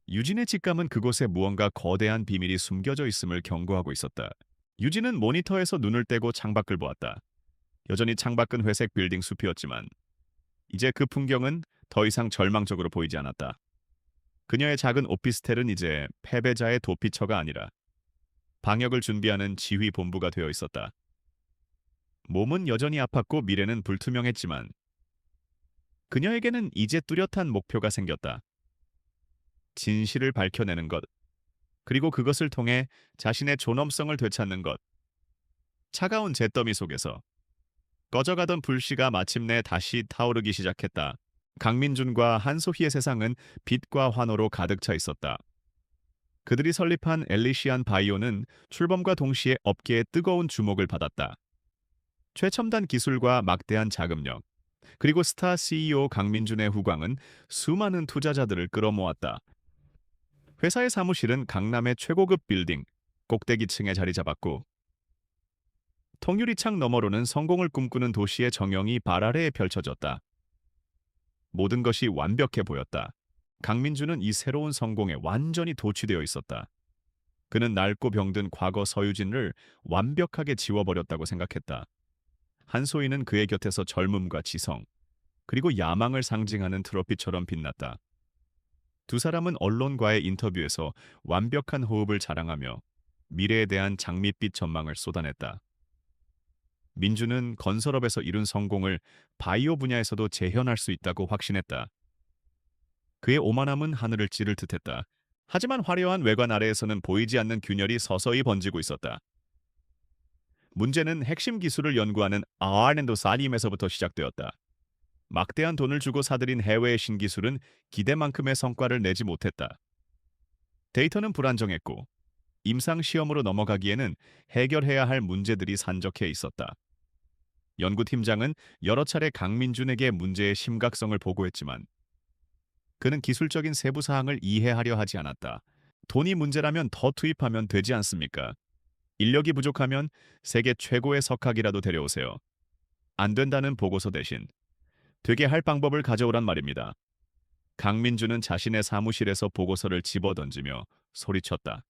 A: 유진의 직감은 그곳에 무언가 거대한 비밀이 숨겨져 있음을 경고하고 있었다. 유진은 모니터에서 눈을 떼고 창밖을 보았다. 여전히 창밖은 회색 빌딩 숲이었지만 이제 그 풍경은 더 이상 절망적으로 보이지 않았다. 그녀의 작은 오피스텔은 이제 패배자의 도피처가 아니라 방역을 준비하는 지휘 본부가 되어 있었다. 몸은 여전히 아팠고 미래는 불투명했지만 그녀에게는 이제 뚜렷한 목표가 생겼다. 진실을 밝혀내는 것, 그리고 그것을 통해 자신의 존엄성을 되찾는 것. 차가운 잿더미 속에서 꺼져가던 불씨가 마침내 다시 타오르기 시작했다. 강민준과 한소희의 세상은 빛과 환호로 가득 차 있었다. 그들이 설립한 엘리시안 바이오는 출범과 동시에 업계의 뜨거운 주목을 받았다. 최첨단 기술과 막대한 자금력, 그리고 스타 CEO 강민준의 후광은 수많은 투자자들을 끌어모았다. 회사의 사무실은 강남의 최고급 빌딩, 꼭대기층에 자리 잡았고, 통유리창 너머로는 성공을 꿈꾸는 도시의 정형이 발 아래에 펼쳐졌다. 모든 것이 완벽해 보였다. 강민주는 이 새로운 성공에 완전히 도취되어 있었다. 그는 낡고 병든 과거 서유진을 완벽하게 지워버렸다고 생각했다. 한소희는 그의 곁에서 젊음과 지성, 그리고 야망을 상징하는 트로피처럼 빛났다. 두 사람은 언론과의 인터뷰에서 완벽한 호흡을 자랑하며 미래에 대한 장밋빛 전망을 쏟아냈다. 민주는 건설업에서 이룬 성공을 바이오 분야에서도 재현할 수 있다고 확신했다. 그의 오만함은 하늘을 찌를 듯했다. 하지만 화려한 외관 아래에서는 보이지 않는 균열이 서서히 번지고 있었다. 문제는 핵심 기술을 연구하는 R&D 사님에서부터 시작되었다. 막대한 돈을 주고 사들인 해외의 신기술은 기대만큼의 성과를 내지 못했다. 데이터는 불안정했고 임상 시험으로 넘어가기에는 해결해야 할 문제들이 산적해 있었다. 연구팀장은 여러 차례 강민준에게 문제의 심각성을 보고했지만 그는 기술적인 세부 사항을 이해하려 하지 않았다. 돈이 문제라면 더 투입하면 되지 않습니까? 인력이 부족하면 세계 최고의 석학이라도 데려오세요. 안 된다는 보고서 대신 되게 할 방법을 가져오란 말입니다. 강민주는 자신의 사무실에서 보고서를 집어던지며 소리쳤다.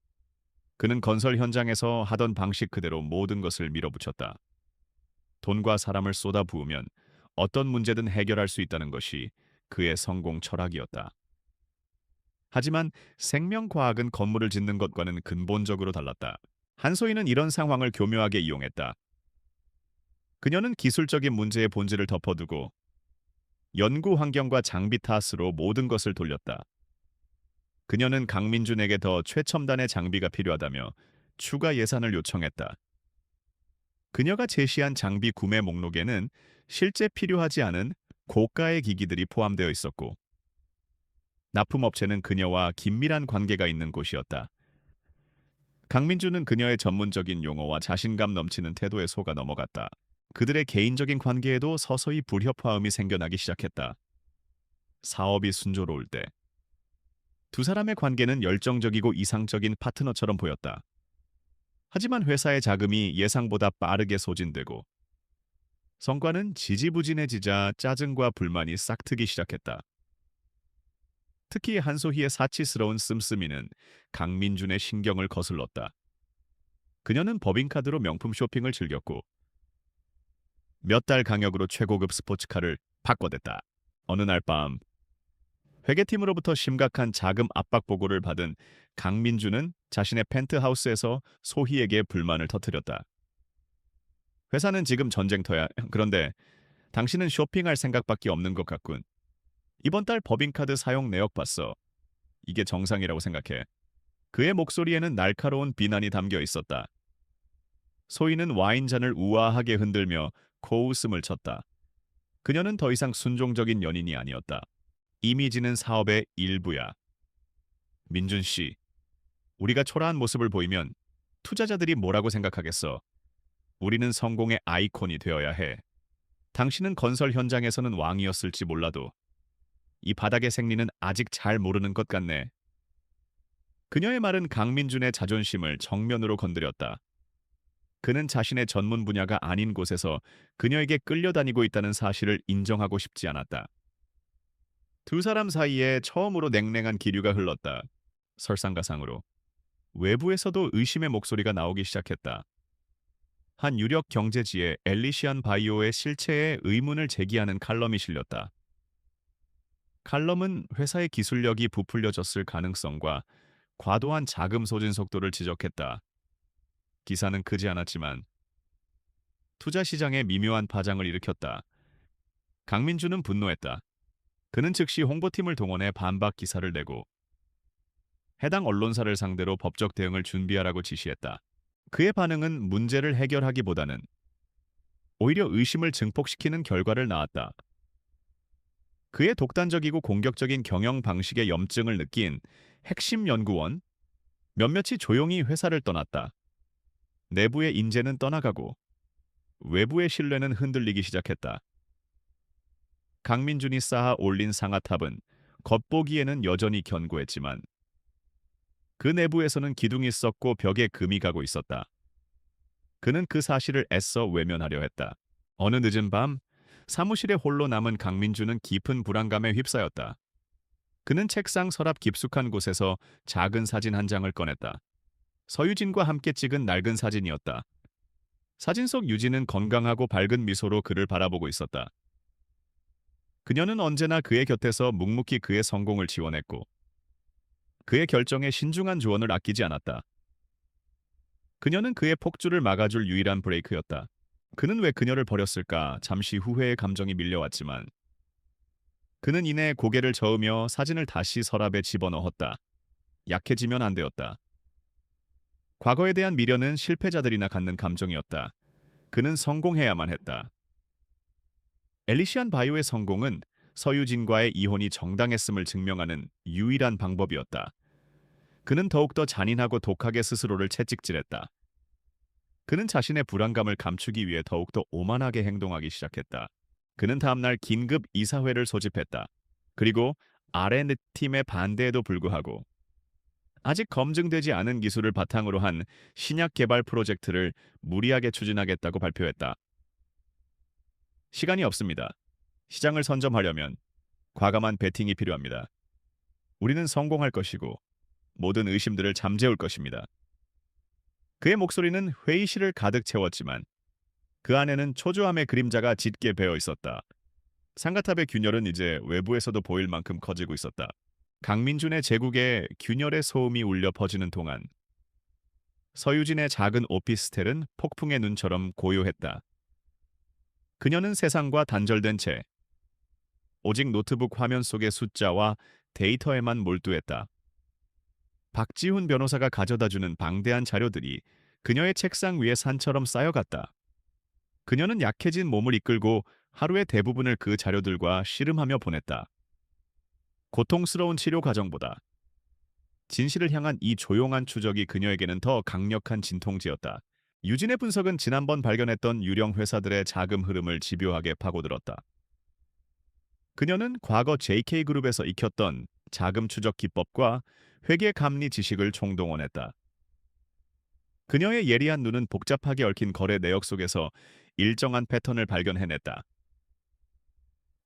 A: 그는 건설 현장에서 하던 방식 그대로 모든 것을 밀어붙였다. 돈과 사람을 쏟아부으면 어떤 문제든 해결할 수 있다는 것이 그의 성공 철학이었다. 하지만 생명과학은 건물을 짓는 것과는 근본적으로 달랐다. 한소희는 이런 상황을 교묘하게 이용했다. 그녀는 기술적인 문제의 본질을 덮어두고 연구 환경과 장비 탓으로 모든 것을 돌렸다. 그녀는 강민준에게 더 최첨단의 장비가 필요하다며 추가 예산을 요청했다. 그녀가 제시한 장비 구매 목록에는 실제 필요하지 않은 고가의 기기들이 포함되어 있었고, 납품업체는 그녀와 긴밀한 관계가 있는 곳이었다. 강민주는 그녀의 전문적인 용어와 자신감 넘치는 태도에 속아 넘어갔다. 그들의 개인적인 관계에도 서서히 불협화음이 생겨나기 시작했다. 사업이 순조로울 때 두 사람의 관계는 열정적이고 이상적인 파트너처럼 보였다. 하지만 회사의 자금이 예상보다 빠르게 소진되고 성과는 지지부진해지자 짜증과 불만이 싹트기 시작했다. 특히 한소희의 사치스러운 씀씀이는 강민준의 신경을 거슬렀다. 그녀는 법인카드로 명품 쇼핑을 즐겼고 몇 달 강역으로 최고급 스포츠카를 바꿔댔다. 어느 날 밤 회계팀으로부터 심각한 자금 압박 보고를 받은 강민준은 자신의 펜트하우스에서 소희에게 불만을 터뜨렸다. 회사는 지금 전쟁터야. 그런데 당신은 쇼핑할 생각밖에 없는 것 같군. 이번 달 법인카드 사용 내역 봤어. 이게 정상이라고 생각해. 그의 목소리에는 날카로운 비난이 담겨 있었다. 소희는 와인잔을 우아하게 흔들며 코웃음을 쳤다. 그녀는 더 이상 순종적인 연인이 아니었다. 이미지는 사업의 일부야. 민준 씨, 우리가 초라한 모습을 보이면 투자자들이 뭐라고 생각하겠어? 우리는 성공의 아이콘이 되어야 해. 당신은 건설 현장에서는 왕이었을지 몰라도 이 바닥의 생리는 아직 잘 모르는 것 같네. 그녀의 말은 강민준의 자존심을 정면으로 건드렸다. 그는 자신의 전문 분야가 아닌 곳에서 그녀에게 끌려다니고 있다는 사실을 인정하고 싶지 않았다. 두 사람 사이에 처음으로 냉랭한 기류가 흘렀다. 설상가상으로. 외부에서도 의심의 목소리가 나오기 시작했다. 한 유력 경제지에 엘리시안 바이오의 실체에 의문을 제기하는 칼럼이 실렸다. 칼럼은 회사의 기술력이 부풀려졌을 가능성과 과도한 자금 소진 속도를 지적했다. 기사는 크지 않았지만 투자 시장에 미묘한 파장을 일으켰다. 강민주는 분노했다. 그는 즉시 홍보팀을 동원해 반박 기사를 내고 해당 언론사를 상대로 법적 대응을 준비하라고 지시했다. 그의 반응은 문제를 해결하기보다는 오히려 의심을 증폭시키는 결과를 낳았다. 그의 독단적이고 공격적인 경영 방식의 염증을 느낀 핵심 연구원 몇몇이 조용히 회사를 떠났다. 내부의 인재는 떠나가고 외부의 신뢰는 흔들리기 시작했다. 강민준이 쌓아 올린 상아탑은 겉보기에는 여전히 견고했지만 그 내부에서는 기둥이 썩고 벽에 금이 가고 있었다. 그는 그 사실을 애써 외면하려 했다. 어느 늦은 밤 사무실에 홀로 남은 강민주는 깊은 불안감에 휩싸였다. 그는 책상 서랍 깊숙한 곳에서 작은 사진 한 장을 꺼냈다. 서유진과 함께 찍은 낡은 사진이었다. 사진 속 유진은 건강하고 밝은 미소로 그를 바라보고 있었다. 그녀는 언제나 그의 곁에서 묵묵히 그의 성공을 지원했고 그의 결정에 신중한 조언을 아끼지 않았다. 그녀는 그의 폭주를 막아줄 유일한 브레이크였다. 그는 왜 그녀를 버렸을까? 잠시 후회의 감정이 밀려왔지만 그는 이내 고개를 저으며 사진을 다시 서랍에 집어넣었다. 약해지면 안 되었다. 과거에 대한 미련은 실패자들이나 갖는 감정이었다. 그는 성공해야만 했다. 엘리시안 바이오의 성공은 서유진과의 이혼이 정당했음을 증명하는 유일한 방법이었다. 그는 더욱더 잔인하고 독하게 스스로를 채찍질했다. 그는 자신의 불안감을 감추기 위해 더욱더 오만하게 행동하기 시작했다. 그는 다음날 긴급 이사회를 소집했다. 그리고 R&D팀의 반대에도 불구하고 아직 검증되지 않은 기술을 바탕으로 한 신약 개발 프로젝트를 무리하게 추진하겠다고 발표했다. 시간이 없습니다. 시장을 선점하려면 과감한 베팅이 필요합니다. 우리는 성공할 것이고 모든 의심들을 잠재울 것입니다. 그의 목소리는 회의실을 가득 채웠지만 그 안에는 초조함의 그림자가 짙게 배어 있었다. 상가탑의 균열은 이제 외부에서도 보일 만큼 커지고 있었다. 강민준의 제국에 균열의 소음이 울려 퍼지는 동안 서유진의 작은 오피스텔은 폭풍의 눈처럼 고요했다. 그녀는 세상과 단절된 채 오직 노트북 화면 속의 숫자와 데이터에만 몰두했다. 박지훈 변호사가 가져다주는 방대한 자료들이 그녀의 책상 위에 산처럼 쌓여갔다. 그녀는 약해진 몸을 이끌고 하루의 대부분을 그 자료들과 씨름하며 보냈다. 고통스러운 치료 과정보다 진실을 향한 이 조용한 추적이 그녀에게는 더 강력한 진통제였다. 유진의 분석은 지난번 발견했던 유령 회사들의 자금 흐름을 집요하게 파고들었다. 그녀는 과거 JK그룹에서 익혔던 자금 추적 기법과 회계 감리 지식을 총동원했다. 그녀의 예리한 눈은 복잡하게 얽힌 거래 내역 속에서 일정한 패턴을 발견해냈다.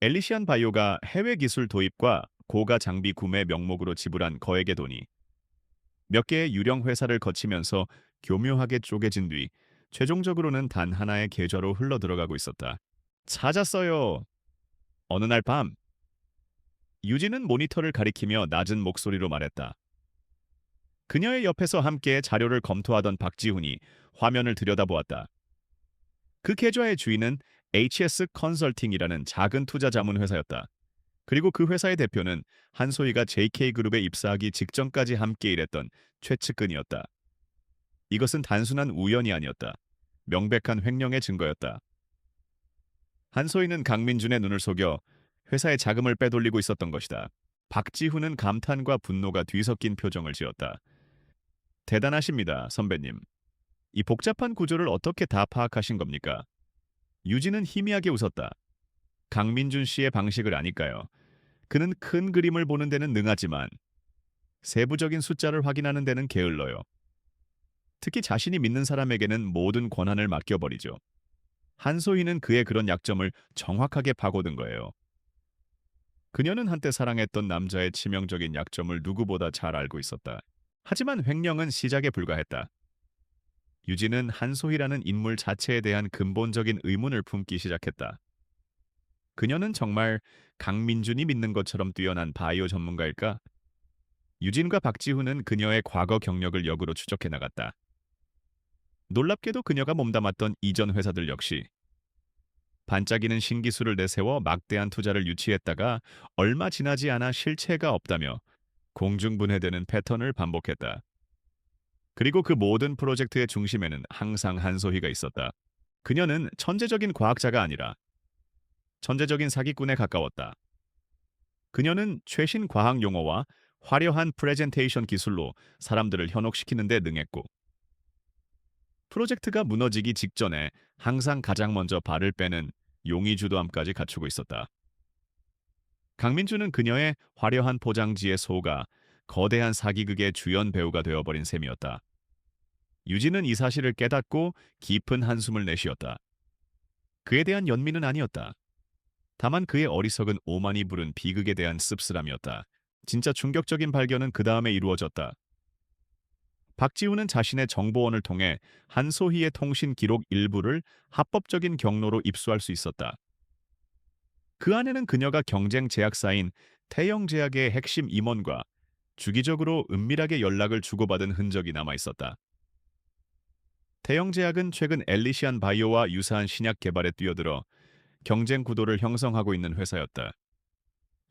A: 엘리시안 바이오가 해외 기술 도입과 고가 장비 구매 명목으로 지불한 거액의 돈이 몇 개의 유령 회사를 거치면서 교묘하게 쪼개진 뒤 최종적으로는 단 하나의 계좌로 흘러들어가고 있었다. 찾았어요. 어느 날 밤 유진은 모니터를 가리키며 낮은 목소리로 말했다. 그녀의 옆에서 함께 자료를 검토하던 박지훈이 화면을 들여다보았다. 그 계좌의 주인은 HS 컨설팅이라는 작은 투자 자문 회사였다. 그리고 그 회사의 대표는 한소희가 JK그룹에 입사하기 직전까지 함께 일했던 최측근이었다. 이것은 단순한 우연이 아니었다. 명백한 횡령의 증거였다. 한소희는 강민준의 눈을 속여 회사의 자금을 빼돌리고 있었던 것이다. 박지훈은 감탄과 분노가 뒤섞인 표정을 지었다. 대단하십니다, 선배님. 이 복잡한 구조를 어떻게 다 파악하신 겁니까? 유진은 희미하게 웃었다. 강민준 씨의 방식을 아니까요. 그는 큰 그림을 보는 데는 능하지만 세부적인 숫자를 확인하는 데는 게을러요. 특히 자신이 믿는 사람에게는 모든 권한을 맡겨버리죠. 한소희는 그의 그런 약점을 정확하게 파고든 거예요. 그녀는 한때 사랑했던 남자의 치명적인 약점을 누구보다 잘 알고 있었다. 하지만 횡령은 시작에 불과했다. 유진은 한소희라는 인물 자체에 대한 근본적인 의문을 품기 시작했다. 그녀는 정말 강민준이 믿는 것처럼 뛰어난 바이오 전문가일까? 유진과 박지훈은 그녀의 과거 경력을 역으로 추적해 나갔다. 놀랍게도 그녀가 몸담았던 이전 회사들 역시 반짝이는 신기술을 내세워 막대한 투자를 유치했다가 얼마 지나지 않아 실체가 없다며 공중분해되는 패턴을 반복했다. 그리고 그 모든 프로젝트의 중심에는 항상 한소희가 있었다. 그녀는 천재적인 과학자가 아니라 천재적인 사기꾼에 가까웠다. 그녀는 최신 과학 용어와 화려한 프레젠테이션 기술로 사람들을 현혹시키는 데 능했고 프로젝트가 무너지기 직전에 항상 가장 먼저 발을 빼는 용의주도함까지 갖추고 있었다. 강민주는 그녀의 화려한 포장지에 속아 거대한 사기극의 주연 배우가 되어버린 셈이었다. 유진은 이 사실을 깨닫고 깊은 한숨을 내쉬었다. 그에 대한 연민은 아니었다. 다만 그의 어리석은 오만이 부른 비극에 대한 씁쓸함이었다. 진짜 충격적인 발견은 그 다음에 이루어졌다. 박지훈은 자신의 정보원을 통해 한소희의 통신 기록 일부를 합법적인 경로로 입수할 수 있었다. 그 안에는 그녀가 경쟁 제약사인 태영제약의 핵심 임원과 주기적으로 은밀하게 연락을 주고받은 흔적이 남아 있었다. 태영제약은 최근 엘리시안 바이오와 유사한 신약 개발에 뛰어들어 경쟁 구도를 형성하고 있는 회사였다.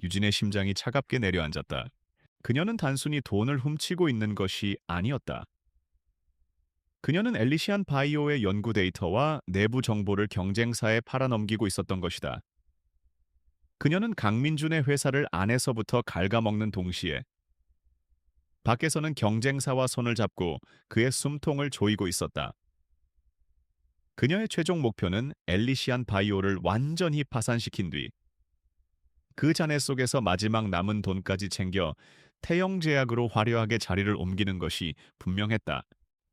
A: 유진의 심장이 차갑게 내려앉았다. 그녀는 단순히 돈을 훔치고 있는 것이 아니었다. 그녀는 엘리시안 바이오의 연구 데이터와 내부 정보를 경쟁사에 팔아넘기고 있었던 것이다. 그녀는 강민준의 회사를 안에서부터 갉아먹는 동시에 밖에서는 경쟁사와 손을 잡고 그의 숨통을 조이고 있었다. 그녀의 최종 목표는 엘리시안 바이오를 완전히 파산시킨 뒤 그 잔해 속에서 마지막 남은 돈까지 챙겨 태영제약으로 화려하게 자리를 옮기는 것이 분명했다.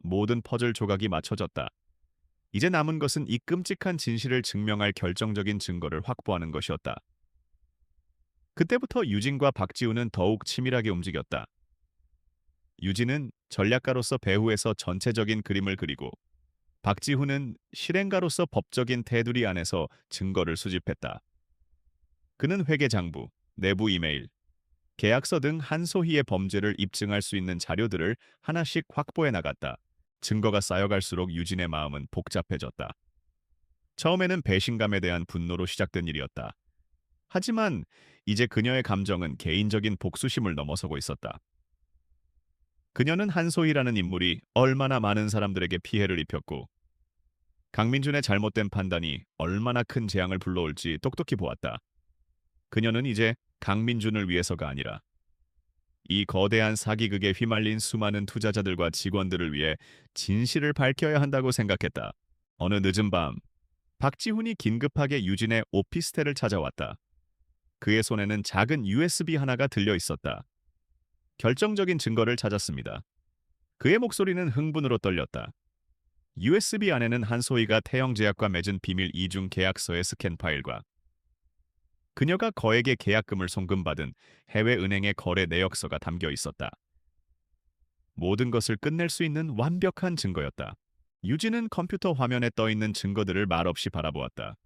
A: 모든 퍼즐 조각이 맞춰졌다. 이제 남은 것은 이 끔찍한 진실을 증명할 결정적인 증거를 확보하는 것이었다. 그때부터 유진과 박지훈은 더욱 치밀하게 움직였다. 유진은 전략가로서 배후에서 전체적인 그림을 그리고 박지훈은 실행가로서 법적인 테두리 안에서 증거를 수집했다. 그는 회계장부, 내부 이메일, 계약서 등 한소희의 범죄를 입증할 수 있는 자료들을 하나씩 확보해 나갔다. 증거가 쌓여갈수록 유진의 마음은 복잡해졌다. 처음에는 배신감에 대한 분노로 시작된 일이었다. 하지만 이제 그녀의 감정은 개인적인 복수심을 넘어서고 있었다. 그녀는 한소희라는 인물이 얼마나 많은 사람들에게 피해를 입혔고 강민준의 잘못된 판단이 얼마나 큰 재앙을 불러올지 똑똑히 보았다. 그녀는 이제 강민준을 위해서가 아니라 이 거대한 사기극에 휘말린 수많은 투자자들과 직원들을 위해 진실을 밝혀야 한다고 생각했다. 어느 늦은 밤, 박지훈이 긴급하게 유진의 오피스텔을 찾아왔다. 그의 손에는 작은 USB 하나가 들려 있었다. 결정적인 증거를 찾았습니다. 그의 목소리는 흥분으로 떨렸다. USB 안에는 한소희가 태영제약과 맺은 비밀 이중 계약서의 스캔 파일과 그녀가 거액의 계약금을 송금받은 해외 은행의 거래 내역서가 담겨 있었다. 모든 것을 끝낼 수 있는 완벽한 증거였다. 유진은 컴퓨터 화면에 떠 있는 증거들을 말없이 바라보았다.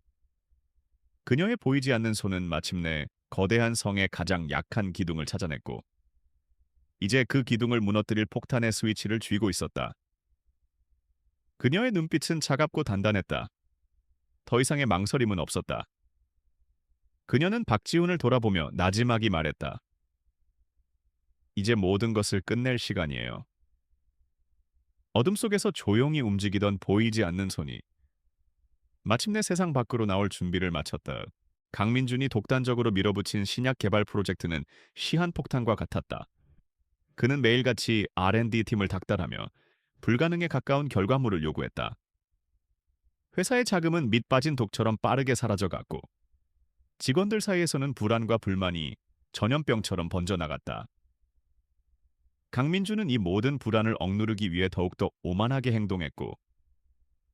A: 그녀의 보이지 않는 손은 마침내 거대한 성의 가장 약한 기둥을 찾아냈고 이제 그 기둥을 무너뜨릴 폭탄의 스위치를 쥐고 있었다. 그녀의 눈빛은 차갑고 단단했다. 더 이상의 망설임은 없었다. 그녀는 박지훈을 돌아보며 나지막이 말했다. 이제 모든 것을 끝낼 시간이에요. 어둠 속에서 조용히 움직이던 보이지 않는 손이 마침내 세상 밖으로 나올 준비를 마쳤다. 강민준이 독단적으로 밀어붙인 신약 개발 프로젝트는 시한폭탄과 같았다. 그는 매일같이 R&D 팀을 닥달하며 불가능에 가까운 결과물을 요구했다. 회사의 자금은 밑 빠진 독처럼 빠르게 사라져갔고 직원들 사이에서는 불안과 불만이 전염병처럼 번져나갔다. 강민주는 이 모든 불안을 억누르기 위해 더욱더 오만하게 행동했고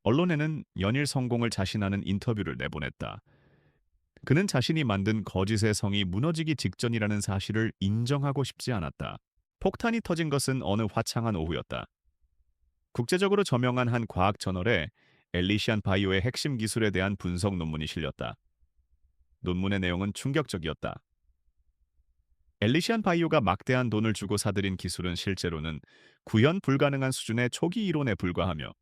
A: 언론에는 연일 성공을 자신하는 인터뷰를 내보냈다. 그는 자신이 만든 거짓의 성이 무너지기 직전이라는 사실을 인정하고 싶지 않았다. 폭탄이 터진 것은 어느 화창한 오후였다. 국제적으로 저명한 한 과학 저널에 엘리시안 바이오의 핵심 기술에 대한 분석 논문이 실렸다. 논문의 내용은 충격적이었다. 엘리시안 바이오가 막대한 돈을 주고 사들인 기술은 실제로는 구현 불가능한 수준의 초기 이론에 불과하며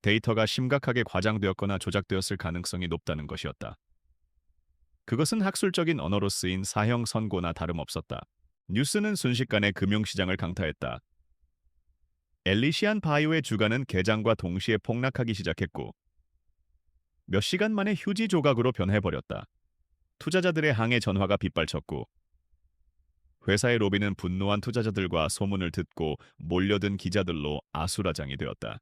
A: 데이터가 심각하게 과장되었거나 조작되었을 가능성이 높다는 것이었다. 그것은 학술적인 언어로 쓰인 사형 선고나 다름없었다. 뉴스는 순식간에 금융시장을 강타했다. 엘리시안 바이오의 주가는 개장과 동시에 폭락하기 시작했고 몇 시간 만에 휴지 조각으로 변해버렸다. 투자자들의 항해 전화가 빗발쳤고 회사의 로비는 분노한 투자자들과 소문을 듣고 몰려든 기자들로 아수라장이 되었다.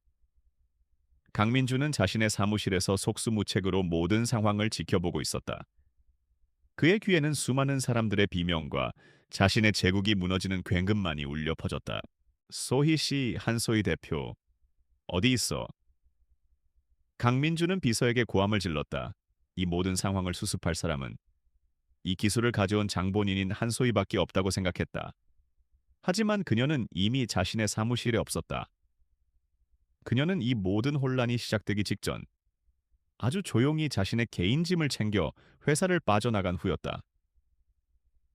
A: 강민주는 자신의 사무실에서 속수무책으로 모든 상황을 지켜보고 있었다. 그의 귀에는 수많은 사람들의 비명과 자신의 제국이 무너지는 굉음만이 울려 퍼졌다. 소희 씨, 한소희 대표, 어디 있어? 강민주는 비서에게 고함을 질렀다. 이 모든 상황을 수습할 사람은 이 기술을 가져온 장본인인 한소희밖에 없다고 생각했다. 하지만 그녀는 이미 자신의 사무실에 없었다. 그녀는 이 모든 혼란이 시작되기 직전 아주 조용히 자신의 개인 짐을 챙겨 회사를 빠져나간 후였다.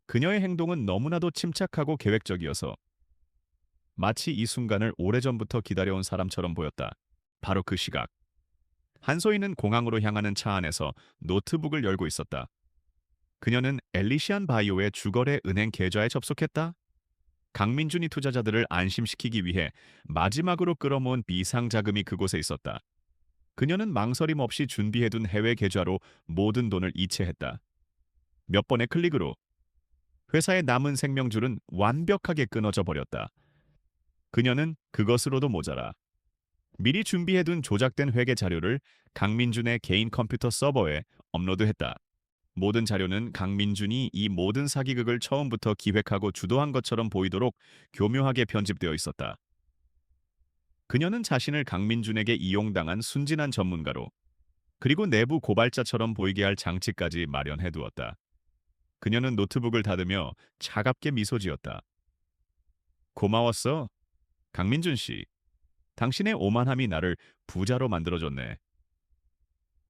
A: 그녀의 행동은 너무나도 침착하고 계획적이어서 마치 이 순간을 오래전부터 기다려온 사람처럼 보였다. 바로 그 시각. 한소희는 공항으로 향하는 차 안에서 노트북을 열고 있었다. 그녀는 엘리시안 바이오의 주거래 은행 계좌에 접속했다. 강민준이 투자자들을 안심시키기 위해 마지막으로 끌어모은 비상자금이 그곳에 있었다. 그녀는 망설임 없이 준비해둔 해외 계좌로 모든 돈을 이체했다. 몇 번의 클릭으로 회사의 남은 생명줄은 완벽하게 끊어져 버렸다. 그녀는 그것으로도 모자라 미리 준비해둔 조작된 회계 자료를 강민준의 개인 컴퓨터 서버에 업로드했다. 모든 자료는 강민준이 이 모든 사기극을 처음부터 기획하고 주도한 것처럼 보이도록 교묘하게 편집되어 있었다. 그녀는 자신을 강민준에게 이용당한 순진한 전문가로 그리고 내부 고발자처럼 보이게 할 장치까지 마련해 두었다. 그녀는 노트북을 닫으며 차갑게 미소 지었다. 고마웠어, 강민준 씨. 당신의 오만함이 나를 부자로 만들어줬네.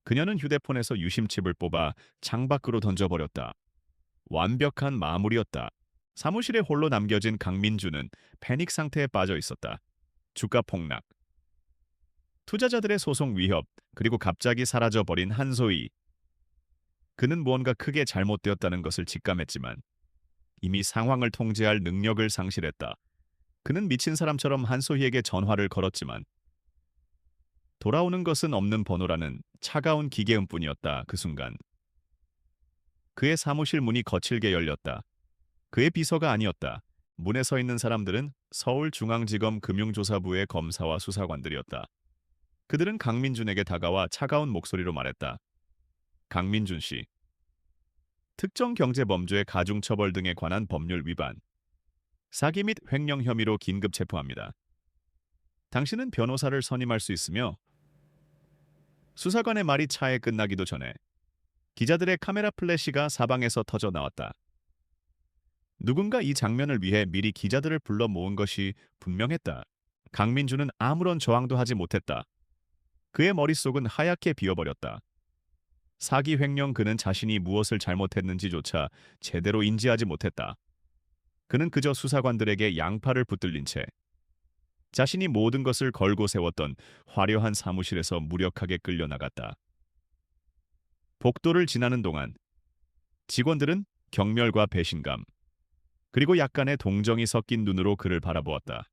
A: 그녀는 휴대폰에서 유심칩을 뽑아 창밖으로 던져버렸다. 완벽한 마무리였다. 사무실에 홀로 남겨진 강민주는 패닉 상태에 빠져 있었다. 주가 폭락, 투자자들의 소송 위협, 그리고 갑자기 사라져버린 한소희. 그는 무언가 크게 잘못되었다는 것을 직감했지만 이미 상황을 통제할 능력을 상실했다. 그는 미친 사람처럼 한소희에게 전화를 걸었지만 돌아오는 것은 없는 번호라는 차가운 기계음뿐이었다. 그 순간 그의 사무실 문이 거칠게 열렸다. 그의 비서가 아니었다. 문에 서 있는 사람들은 서울중앙지검 금융조사부의 검사와 수사관들이었다. 그들은 강민준에게 다가와 차가운 목소리로 말했다. 강민준 씨, 특정 경제범죄 가중처벌 등에 관한 법률 위반, 사기 및 횡령 혐의로 긴급 체포합니다. 당신은 변호사를 선임할 수 있으며 수사관의 말이 차에 끝나기도 전에 기자들의 카메라 플래시가 사방에서 터져 나왔다. 누군가 이 장면을 위해 미리 기자들을 불러 모은 것이 분명했다. 강민주는 아무런 저항도 하지 못했다. 그의 머릿속은 하얗게 비어버렸다. 사기 횡령 그는 자신이 무엇을 잘못했는지조차 제대로 인지하지 못했다. 그는 그저 수사관들에게 양팔을 붙들린 채 자신이 모든 것을 걸고 세웠던 화려한 사무실에서 무력하게 끌려나갔다. 복도를 지나는 동안 직원들은 경멸과 배신감, 그리고 약간의 동정이 섞인 눈으로 그를 바라보았다.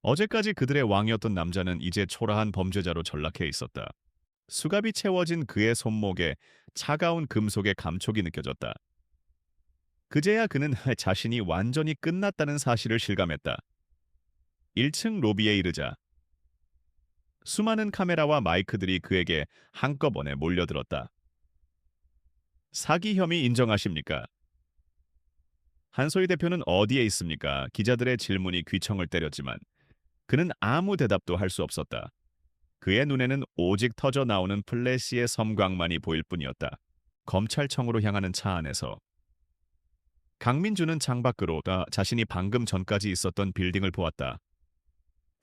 A: 어제까지 그들의 왕이었던 남자는 이제 초라한 범죄자로 전락해 있었다. 수갑이 채워진 그의 손목에 차가운 금속의 감촉이 느껴졌다. 그제야 그는 자신이 완전히 끝났다는 사실을 실감했다. 1층 로비에 이르자 수많은 카메라와 마이크들이 그에게 한꺼번에 몰려들었다. 사기 혐의 인정하십니까? 한소희 대표는 어디에 있습니까? 기자들의 질문이 귀청을 때렸지만 그는 아무 대답도 할 수 없었다. 그의 눈에는 오직 터져 나오는 플래시의 섬광만이 보일 뿐이었다. 검찰청으로 향하는 차 안에서 강민주는 창밖으로 자신이 방금 전까지 있었던 빌딩을 보았다.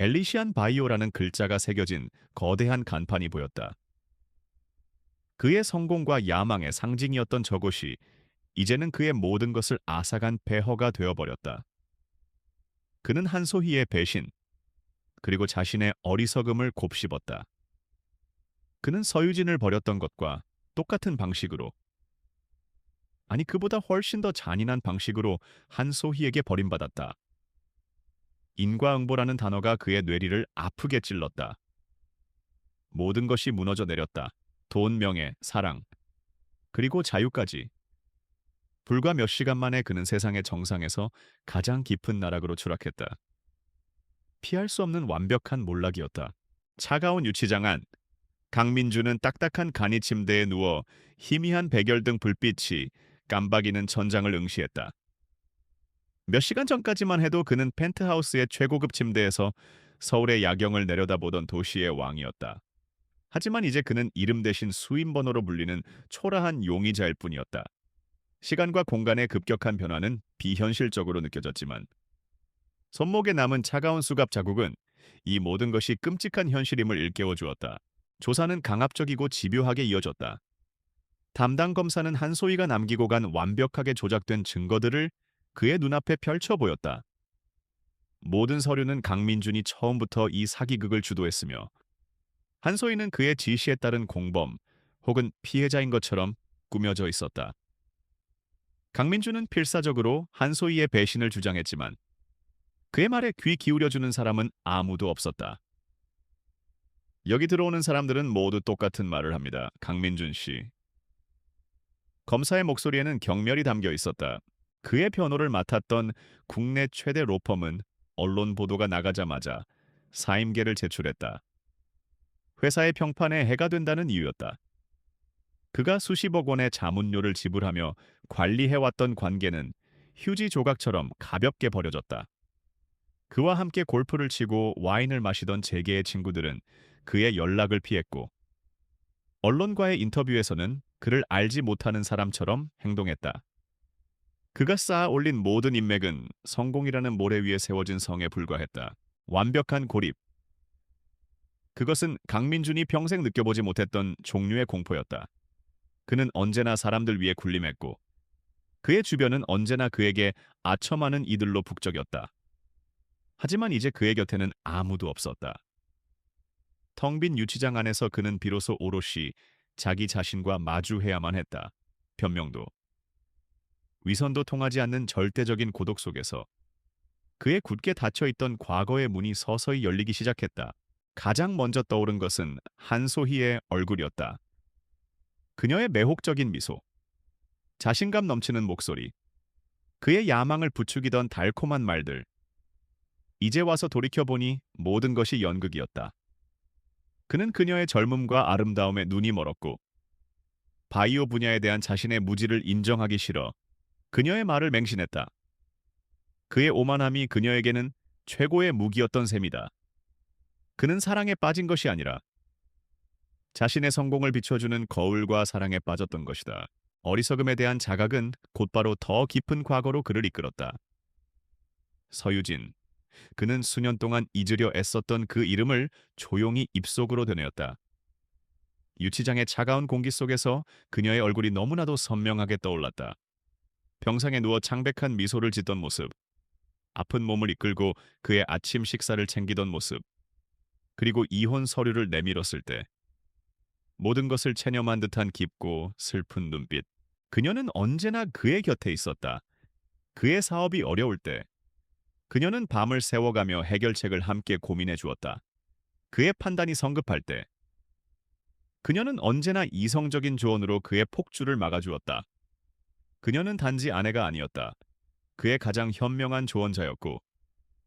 A: 엘리시안 바이오라는 글자가 새겨진 거대한 간판이 보였다. 그의 성공과 야망의 상징이었던 저곳이 이제는 그의 모든 것을 앗아간 폐허가 되어버렸다. 그는 한소희의 배신, 그리고 자신의 어리석음을 곱씹었다. 그는 서유진을 버렸던 것과 똑같은 방식으로, 아니 그보다 훨씬 더 잔인한 방식으로 한소희에게 버림받았다. 인과응보라는 단어가 그의 뇌리를 아프게 찔렀다. 모든 것이 무너져 내렸다. 돈, 명예, 사랑, 그리고 자유까지. 불과 몇 시간 만에 그는 세상의 정상에서 가장 깊은 나락으로 추락했다. 피할 수 없는 완벽한 몰락이었다. 차가운 유치장 안, 강민주는 딱딱한 간이 침대에 누워 희미한 백열등 불빛이 깜박이는 천장을 응시했다. 몇 시간 전까지만 해도 그는 펜트하우스의 최고급 침대에서 서울의 야경을 내려다보던 도시의 왕이었다. 하지만 이제 그는 이름 대신 수임번호로 불리는 초라한 용의자일 뿐이었다. 시간과 공간의 급격한 변화는 비현실적으로 느껴졌지만 손목에 남은 차가운 수갑 자국은 이 모든 것이 끔찍한 현실임을 일깨워 주었다. 조사는 강압적이고 집요하게 이어졌다. 담당 검사는 한소희가 남기고 간 완벽하게 조작된 증거들을 그의 눈앞에 펼쳐 보였다. 모든 서류는 강민준이 처음부터 이 사기극을 주도했으며 한소희는 그의 지시에 따른 공범 혹은 피해자인 것처럼 꾸며져 있었다. 강민준은 필사적으로 한소희의 배신을 주장했지만 그의 말에 귀 기울여주는 사람은 아무도 없었다. 여기 들어오는 사람들은 모두 똑같은 말을 합니다. 강민준 씨. 검사의 목소리에는 경멸이 담겨 있었다. 그의 변호를 맡았던 국내 최대 로펌은 언론 보도가 나가자마자 사임계를 제출했다. 회사의 평판에 해가 된다는 이유였다. 그가 수십억 원의 자문료를 지불하며 관리해왔던 관계는 휴지 조각처럼 가볍게 버려졌다. 그와 함께 골프를 치고 와인을 마시던 재계의 친구들은 그의 연락을 피했고 언론과의 인터뷰에서는 그를 알지 못하는 사람처럼 행동했다. 그가 쌓아 올린 모든 인맥은 성공이라는 모래 위에 세워진 성에 불과했다. 완벽한 고립. 그것은 강민준이 평생 느껴보지 못했던 종류의 공포였다. 그는 언제나 사람들 위에 군림했고 그의 주변은 언제나 그에게 아첨하는 이들로 북적였다. 하지만 이제 그의 곁에는 아무도 없었다. 텅 빈 유치장 안에서 그는 비로소 오롯이 자기 자신과 마주해야만 했다. 변명도, 위선도 통하지 않는 절대적인 고독 속에서 그의 굳게 닫혀있던 과거의 문이 서서히 열리기 시작했다. 가장 먼저 떠오른 것은 한소희의 얼굴이었다. 그녀의 매혹적인 미소, 자신감 넘치는 목소리, 그의 야망을 부추기던 달콤한 말들. 이제 와서 돌이켜보니 모든 것이 연극이었다. 그는 그녀의 젊음과 아름다움에 눈이 멀었고 바이오 분야에 대한 자신의 무지를 인정하기 싫어 그녀의 말을 맹신했다. 그의 오만함이 그녀에게는 최고의 무기였던 셈이다. 그는 사랑에 빠진 것이 아니라 자신의 성공을 비춰주는 거울과 사랑에 빠졌던 것이다. 어리석음에 대한 자각은 곧바로 더 깊은 과거로 그를 이끌었다. 서유진. 그는 수년 동안 잊으려 애썼던 그 이름을 조용히 입속으로 되뇌었다. 유치장의 차가운 공기 속에서 그녀의 얼굴이 너무나도 선명하게 떠올랐다. 병상에 누워 창백한 미소를 짓던 모습, 아픈 몸을 이끌고 그의 아침 식사를 챙기던 모습, 그리고 이혼 서류를 내밀었을 때 모든 것을 체념한 듯한 깊고 슬픈 눈빛. 그녀는 언제나 그의 곁에 있었다. 그의 사업이 어려울 때 그녀는 밤을 새워가며 해결책을 함께 고민해 주었다. 그의 판단이 성급할 때 그녀는 언제나 이성적인 조언으로 그의 폭주를 막아주었다. 그녀는 단지 아내가 아니었다. 그의 가장 현명한 조언자였고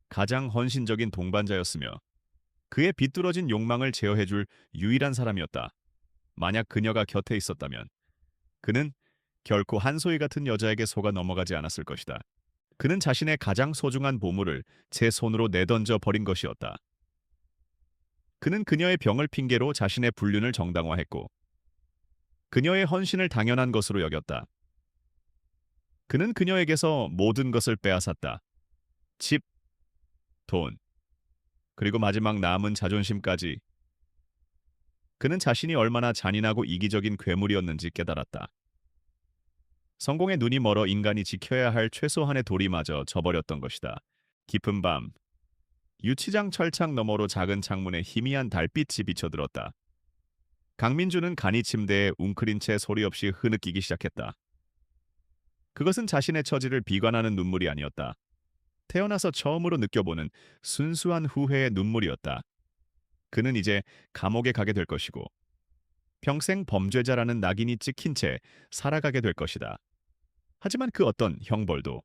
A: 가장 헌신적인 동반자였으며 그의 비뚤어진 욕망을 제어해줄 유일한 사람이었다. 만약 그녀가 곁에 있었다면 그는 결코 한소희 같은 여자에게 속아 넘어가지 않았을 것이다. 그는 자신의 가장 소중한 보물을 제 손으로 내던져 버린 것이었다. 그는 그녀의 병을 핑계로 자신의 불륜을 정당화했고 그녀의 헌신을 당연한 것으로 여겼다. 그는 그녀에게서 모든 것을 빼앗았다. 집, 돈, 그리고 마지막 남은 자존심까지. 그는 자신이 얼마나 잔인하고 이기적인 괴물이었는지 깨달았다. 성공에 눈이 멀어 인간이 지켜야 할 최소한의 도리마저 저버렸던 것이다. 깊은 밤, 유치장 철창 너머로 작은 창문에 희미한 달빛이 비쳐들었다. 강민주는 간이 침대에 웅크린 채 소리 없이 흐느끼기 시작했다. 그것은 자신의 처지를 비관하는 눈물이 아니었다. 태어나서 처음으로 느껴보는 순수한 후회의 눈물이었다. 그는 이제 감옥에 가게 될 것이고 평생 범죄자라는 낙인이 찍힌 채 살아가게 될 것이다. 하지만 그 어떤 형벌도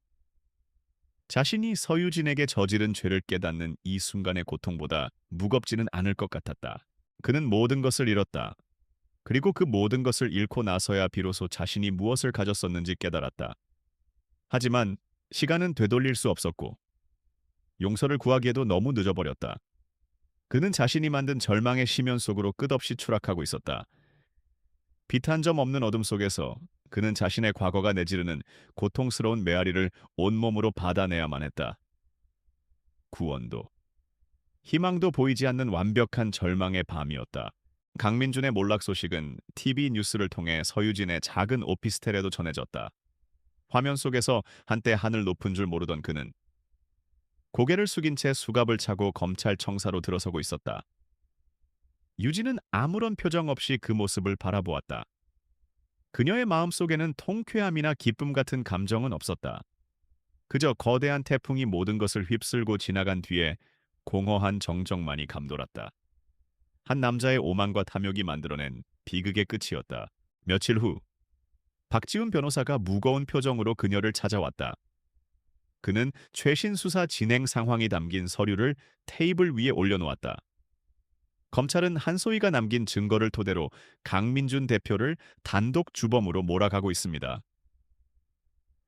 A: 자신이 서유진에게 저지른 죄를 깨닫는 이 순간의 고통보다 무겁지는 않을 것 같았다. 그는 모든 것을 잃었다. 그리고 그 모든 것을 잃고 나서야 비로소 자신이 무엇을 가졌었는지 깨달았다. 하지만 시간은 되돌릴 수 없었고 용서를 구하기에도 너무 늦어버렸다. 그는 자신이 만든 절망의 심연 속으로 끝없이 추락하고 있었다. 빛 한 점 없는 어둠 속에서 그는 자신의 과거가 내지르는 고통스러운 메아리를 온몸으로 받아내야만 했다. 구원도, 희망도 보이지 않는 완벽한 절망의 밤이었다. 강민준의 몰락 소식은 TV 뉴스를 통해 서유진의 작은 오피스텔에도 전해졌다. 화면 속에서 한때 하늘 높은 줄 모르던 그는 고개를 숙인 채 수갑을 차고 검찰청사로 들어서고 있었다. 유진은 아무런 표정 없이 그 모습을 바라보았다. 그녀의 마음속에는 통쾌함이나 기쁨 같은 감정은 없었다. 그저 거대한 태풍이 모든 것을 휩쓸고 지나간 뒤에 공허한 정적만이 감돌았다. 한 남자의 오만과 탐욕이 만들어낸 비극의 끝이었다. 며칠 후 박지훈 변호사가 무거운 표정으로 그녀를 찾아왔다. 그는 최신 수사 진행 상황이 담긴 서류를 테이블 위에 올려놓았다. 검찰은 한소희가 남긴 증거를 토대로 강민준 대표를 단독 주범으로 몰아가고 있습니다.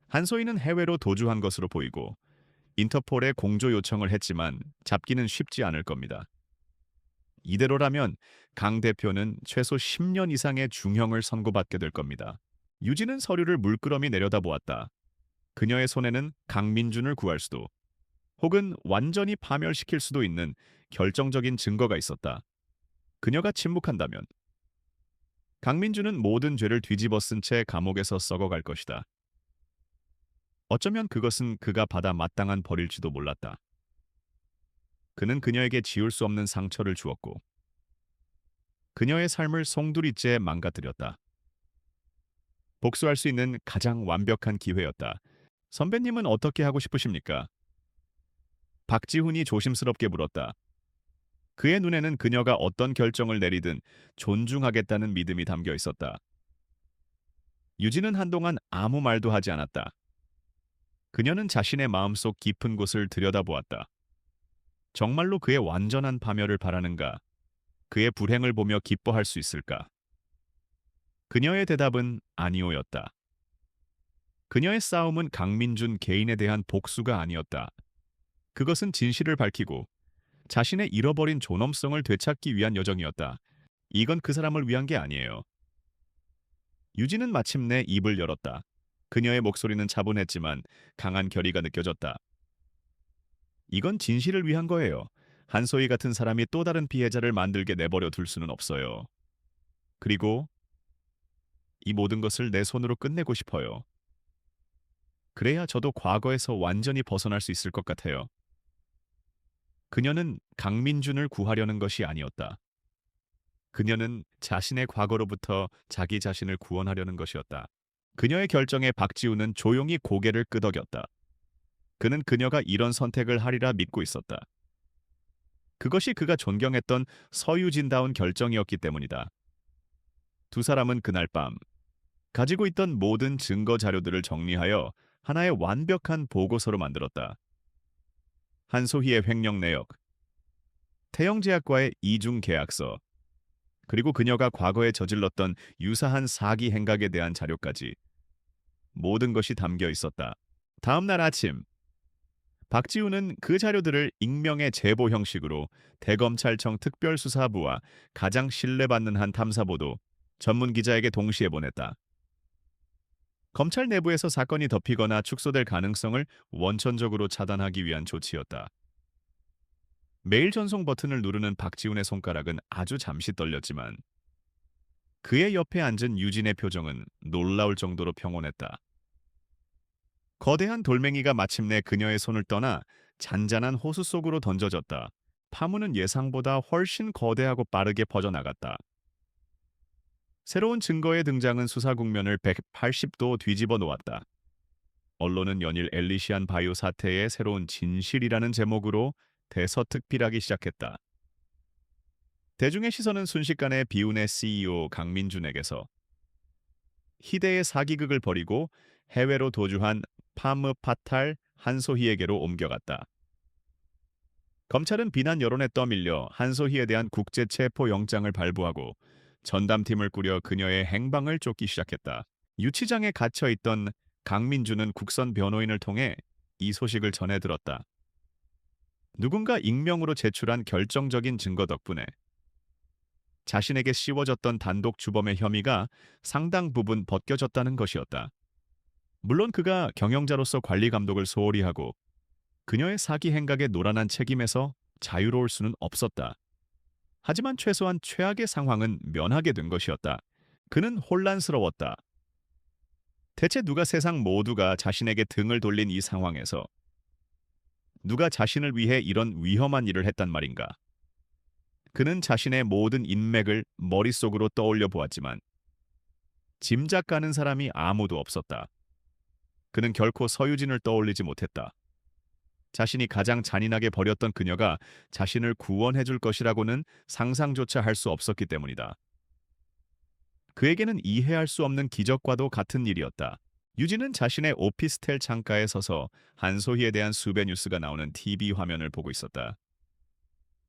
A: 한소희는 해외로 도주한 것으로 보이고 인터폴에 공조 요청을 했지만 잡기는 쉽지 않을 겁니다. 이대로라면 강 대표는 최소 10년 이상의 중형을 선고받게 될 겁니다. 유진은 서류를 물끄러미 내려다보았다. 그녀의 손에는 강민준을 구할 수도 혹은 완전히 파멸시킬 수도 있는 결정적인 증거가 있었다. 그녀가 침묵한다면 강민준은 모든 죄를 뒤집어 쓴 채 감옥에서 썩어갈 것이다. 어쩌면 그것은 그가 받아 마땅한 벌일지도 몰랐다. 그는 그녀에게 지울 수 없는 상처를 주었고 그녀의 삶을 송두리째 망가뜨렸다. 복수할 수 있는 가장 완벽한 기회였다. 선배님은 어떻게 하고 싶으십니까? 박지훈이 조심스럽게 물었다. 그의 눈에는 그녀가 어떤 결정을 내리든 존중하겠다는 믿음이 담겨 있었다. 유진은 한동안 아무 말도 하지 않았다. 그녀는 자신의 마음속 깊은 곳을 들여다보았다. 정말로 그의 완전한 파멸을 바라는가? 그의 불행을 보며 기뻐할 수 있을까? 그녀의 대답은 아니오였다. 그녀의 싸움은 강민준 개인에 대한 복수가 아니었다. 그것은 진실을 밝히고 자신의 잃어버린 존엄성을 되찾기 위한 여정이었다. 이건 그 사람을 위한 게 아니에요. 유진은 마침내 입을 열었다. 그녀의 목소리는 차분했지만 강한 결의가 느껴졌다. 이건 진실을 위한 거예요. 한소희 같은 사람이 또 다른 피해자를 만들게 내버려 둘 수는 없어요. 그리고 이 모든 것을 내 손으로 끝내고 싶어요. 그래야 저도 과거에서 완전히 벗어날 수 있을 것 같아요. 그녀는 강민준을 구하려는 것이 아니었다. 그녀는 자신의 과거로부터 자기 자신을 구원하려는 것이었다. 그녀의 결정에 박지우는 조용히 고개를 끄덕였다. 그는 그녀가 이런 선택을 하리라 믿고 있었다. 그것이 그가 존경했던 서유진다운 결정이었기 때문이다. 두 사람은 그날 밤 가지고 있던 모든 증거 자료들을 정리하여 하나의 완벽한 보고서로 만들었다. 한소희의 횡령 내역, 태영제약과의 이중 계약서, 그리고 그녀가 과거에 저질렀던 유사한 사기 행각에 대한 자료까지 모든 것이 담겨 있었다. 다음 날 아침, 박지우는 그 자료들을 익명의 제보 형식으로 대검찰청 특별수사부와 가장 신뢰받는 한 탐사보도 전문 기자에게 동시에 보냈다. 검찰 내부에서 사건이 덮이거나 축소될 가능성을 원천적으로 차단하기 위한 조치였다. 메일 전송 버튼을 누르는 박지훈의 손가락은 아주 잠시 떨렸지만 그의 옆에 앉은 유진의 표정은 놀라울 정도로 평온했다. 거대한 돌멩이가 마침내 그녀의 손을 떠나 잔잔한 호수 속으로 던져졌다. 파문은 예상보다 훨씬 거대하고 빠르게 퍼져나갔다. 새로운 증거의 등장은 수사 국면을 180도 뒤집어 놓았다. 언론은 연일 엘리시안 바이오 사태의 새로운 진실이라는 제목으로 대서특필하기 시작했다. 대중의 시선은 순식간에 비운의 CEO 강민준에게서 희대의 사기극을 벌이고 해외로 도주한 파무 파탈 한소희에게로 옮겨갔다. 검찰은 비난 여론에 떠밀려 한소희에 대한 국제 체포 영장을 발부하고 전담팀을 꾸려 그녀의 행방을 쫓기 시작했다. 유치장에 갇혀 있던 강민주는 국선 변호인을 통해 이 소식을 전해 들었다. 누군가 익명으로 제출한 결정적인 증거 덕분에 자신에게 씌워졌던 단독 주범의 혐의가 상당 부분 벗겨졌다는 것이었다. 물론 그가 경영자로서 관리 감독을 소홀히 하고 그녀의 사기 행각에 노란한 책임에서 자유로울 수는 없었다. 하지만 최소한 최악의 상황은 면하게 된 것이었다. 그는 혼란스러웠다. 대체 누가 세상 모두가 자신에게 등을 돌린 이 상황에서 누가 자신을 위해 이런 위험한 일을 했단 말인가? 그는 자신의 모든 인맥을 머릿속으로 떠올려 보았지만 짐작 가는 사람이 아무도 없었다. 그는 결코 서유진을 떠올리지 못했다. 자신이 가장 잔인하게 버렸던 그녀가 자신을 구원해 줄 것이라고는 상상조차 할 수 없었기 때문이다. 그에게는 이해할 수 없는 기적과도 같은 일이었다. 유진은 자신의 오피스텔 창가에 서서 한소희에 대한 수배 뉴스가 나오는 TV 화면을 보고 있었다.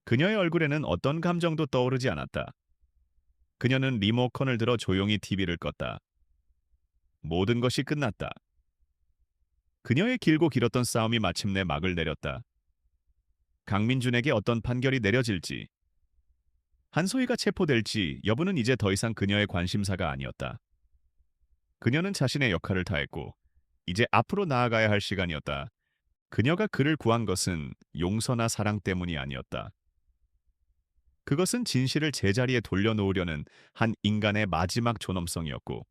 A: 그녀의 얼굴에는 어떤 감정도 떠오르지 않았다. 그녀는 리모컨을 들어 조용히 TV를 껐다. 모든 것이 끝났다. 그녀의 길고 길었던 싸움이 마침내 막을 내렸다. 강민준에게 어떤 판결이 내려질지, 한소희가 체포될지 여부는 이제 더 이상 그녀의 관심사가 아니었다. 그녀는 자신의 역할을 다했고 이제 앞으로 나아가야 할 시간이었다. 그녀가 그를 구한 것은 용서나 사랑 때문이 아니었다. 그것은 진실을 제자리에 돌려놓으려는 한 인간의 마지막 존엄성이었고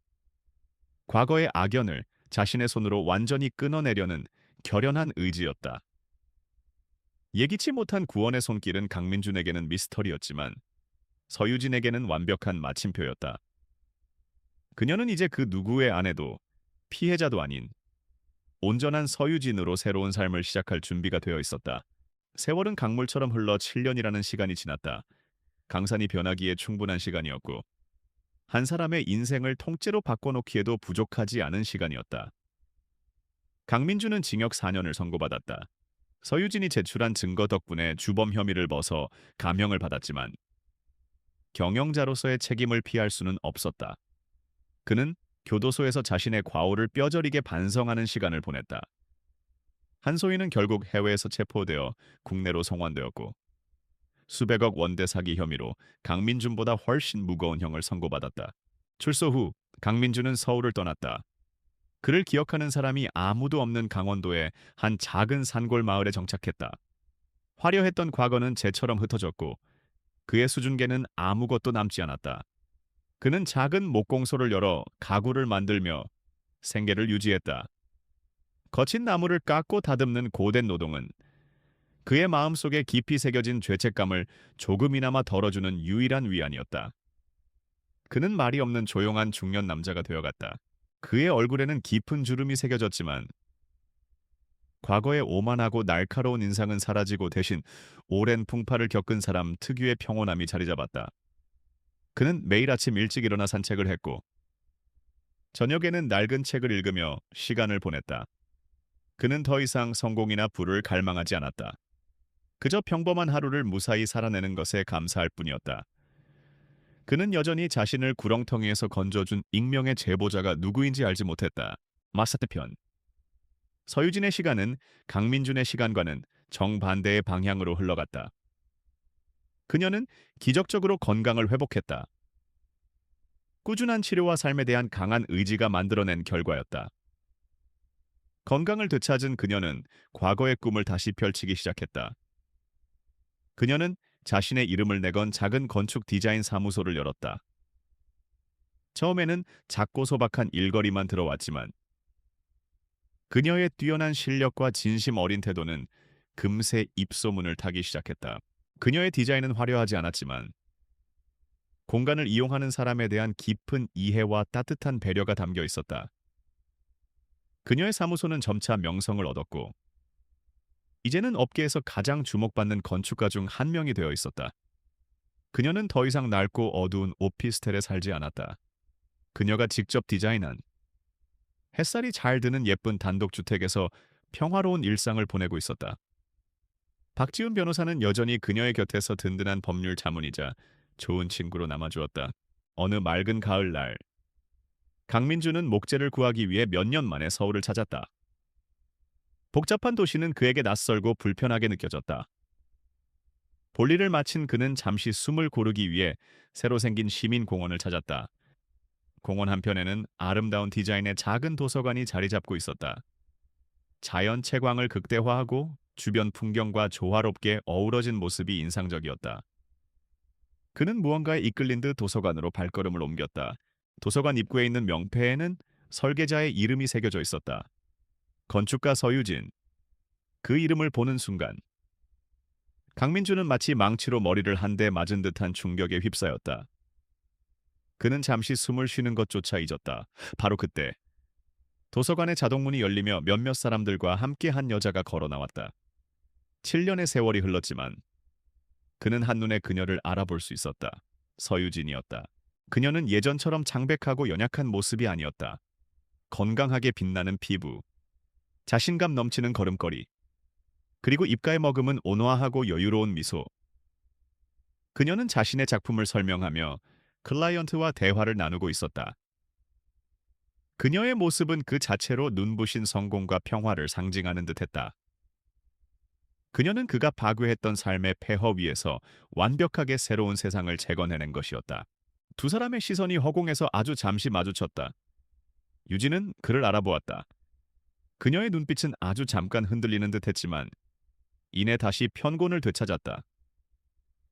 A: 과거의 악연을 자신의 손으로 완전히 끊어내려는 결연한 의지였다. 예기치 못한 구원의 손길은 강민준에게는 미스터리였지만 서유진에게는 완벽한 마침표였다. 그녀는 이제 그 누구의 아내도 피해자도 아닌 온전한 서유진으로 새로운 삶을 시작할 준비가 되어 있었다. 세월은 강물처럼 흘러 7년이라는 시간이 지났다. 강산이 변하기에 충분한 시간이었고 한 사람의 인생을 통째로 바꿔놓기에도 부족하지 않은 시간이었다. 강민주는 징역 4년을 선고받았다. 서유진이 제출한 증거 덕분에 주범 혐의를 벗어 감형을 받았지만 경영자로서의 책임을 피할 수는 없었다. 그는 교도소에서 자신의 과오를 뼈저리게 반성하는 시간을 보냈다. 한소희는 결국 해외에서 체포되어 국내로 송환되었고 수백억 원대 사기 혐의로 강민준보다 훨씬 무거운 형을 선고받았다. 출소 후 강민준은 서울을 떠났다. 그를 기억하는 사람이 아무도 없는 강원도의 한 작은 산골 마을에 정착했다. 화려했던 과거는 재처럼 흩어졌고 그의 수준계는 아무것도 남지 않았다. 그는 작은 목공소를 열어 가구를 만들며 생계를 유지했다. 거친 나무를 깎고 다듬는 고된 노동은 그의 마음속에 깊이 새겨진 죄책감을 조금이나마 덜어주는 유일한 위안이었다. 그는 말이 없는 조용한 중년 남자가 되어갔다. 그의 얼굴에는 깊은 주름이 새겨졌지만 과거의 오만하고 날카로운 인상은 사라지고 대신 오랜 풍파를 겪은 사람 특유의 평온함이 자리잡았다. 그는 매일 아침 일찍 일어나 산책을 했고 저녁에는 낡은 책을 읽으며 시간을 보냈다. 그는 더 이상 성공이나 부를 갈망하지 않았다. 그저 평범한 하루를 무사히 살아내는 것에 감사할 뿐이었다. 그는 여전히 자신을 구렁텅이에서 건져준 익명의 제보자가 누구인지 알지 못했다. 마사트편. 서유진의 시간은 강민준의 시간과는 정반대의 방향으로 흘러갔다. 그녀는 기적적으로 건강을 회복했다. 꾸준한 치료와 삶에 대한 강한 의지가 만들어낸 결과였다. 건강을 되찾은 그녀는 과거의 꿈을 다시 펼치기 시작했다. 그녀는 자신의 이름을 내건 작은 건축 디자인 사무소를 열었다. 처음에는 작고 소박한 일거리만 들어왔지만 그녀의 뛰어난 실력과 진심 어린 태도는 금세 입소문을 타기 시작했다. 그녀의 디자인은 화려하지 않았지만 공간을 이용하는 사람에 대한 깊은 이해와 따뜻한 배려가 담겨 있었다. 그녀의 사무소는 점차 명성을 얻었고 이제는 업계에서 가장 주목받는 건축가 중 한 명이 되어 있었다. 그녀는 더 이상 낡고 어두운 오피스텔에 살지 않았다. 그녀가 직접 디자인한 햇살이 잘 드는 예쁜 단독주택에서 평화로운 일상을 보내고 있었다. 박지훈 변호사는 여전히 그녀의 곁에서 든든한 법률 자문이자 좋은 친구로 남아주었다. 어느 맑은 가을날, 강민주는 목재를 구하기 위해 몇 년 만에 서울을 찾았다. 복잡한 도시는 그에게 낯설고 불편하게 느껴졌다. 볼일을 마친 그는 잠시 숨을 고르기 위해 새로 생긴 시민공원을 찾았다. 공원 한편에는 아름다운 디자인의 작은 도서관이 자리 잡고 있었다. 자연 채광을 극대화하고 주변 풍경과 조화롭게 어우러진 모습이 인상적이었다. 그는 무언가에 이끌린 듯 도서관으로 발걸음을 옮겼다. 도서관 입구에 있는 명패에는 설계자의 이름이 새겨져 있었다. 건축가 서유진. 그 이름을 보는 순간 강민주는 마치 망치로 머리를 한 대 맞은 듯한 충격에 휩싸였다. 그는 잠시 숨을 쉬는 것조차 잊었다. 바로 그때 도서관의 자동문이 열리며 몇몇 사람들과 함께 한 여자가 걸어 나왔다. 7년의 세월이 흘렀지만 그는 한눈에 그녀를 알아볼 수 있었다. 서유진이었다. 그녀는 예전처럼 창백하고 연약한 모습이 아니었다. 건강하게 빛나는 피부, 자신감 넘치는 걸음걸이, 그리고 입가에 머금은 온화하고 여유로운 미소. 그녀는 자신의 작품을 설명하며 클라이언트와 대화를 나누고 있었다. 그녀의 모습은 그 자체로 눈부신 성공과 평화를 상징하는 듯했다. 그녀는 그가 파괴했던 삶의 폐허 위에서 완벽하게 새로운 세상을 재건해낸 것이었다. 두 사람의 시선이 허공에서 아주 잠시 마주쳤다. 유진은 그를 알아보았다. 그녀의 눈빛은 아주 잠깐 흔들리는 듯했지만 이내 다시 편곤을 되찾았다.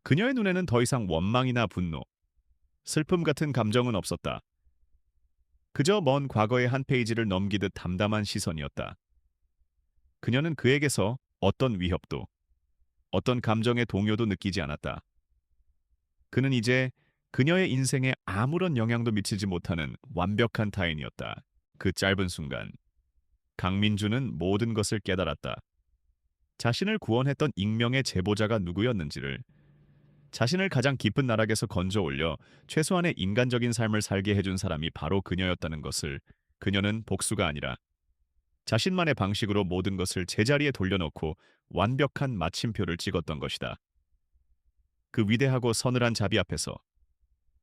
A: 그녀의 눈에는 더 이상 원망이나 분노, 슬픔 같은 감정은 없었다. 그저 먼 과거의 한 페이지를 넘기듯 담담한 시선이었다. 그녀는 그에게서 어떤 위협도, 어떤 감정의 동요도 느끼지 않았다. 그는 이제 그녀의 인생에 아무런 영향도 미치지 못하는 완벽한 타인이었다. 그 짧은 순간, 강민주는 모든 것을 깨달았다. 자신을 구원했던 익명의 제보자가 누구였는지를, 자신을 가장 깊은 나락에서 건져 올려 최소한의 인간적인 삶을 살게 해준 사람이 바로 그녀였다는 것을. 그녀는 복수가 아니라 자신만의 방식으로 모든 것을 제자리에 돌려놓고 완벽한 마침표를 찍었던 것이다. 그 위대하고 서늘한 자비 앞에서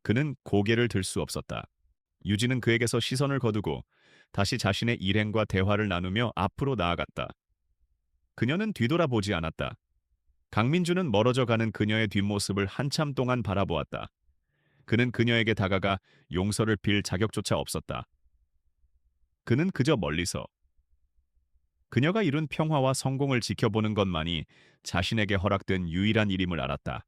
A: 그는 고개를 들 수 없었다. 유진은 그에게서 시선을 거두고 다시 자신의 일행과 대화를 나누며 앞으로 나아갔다. 그녀는 뒤돌아보지 않았다. 강민주는 멀어져 가는 그녀의 뒷모습을 한참 동안 바라보았다. 그는 그녀에게 다가가 용서를 빌 자격조차 없었다. 그는 그저 멀리서 그녀가 이룬 평화와 성공을 지켜보는 것만이 자신에게 허락된 유일한 일임을 알았다.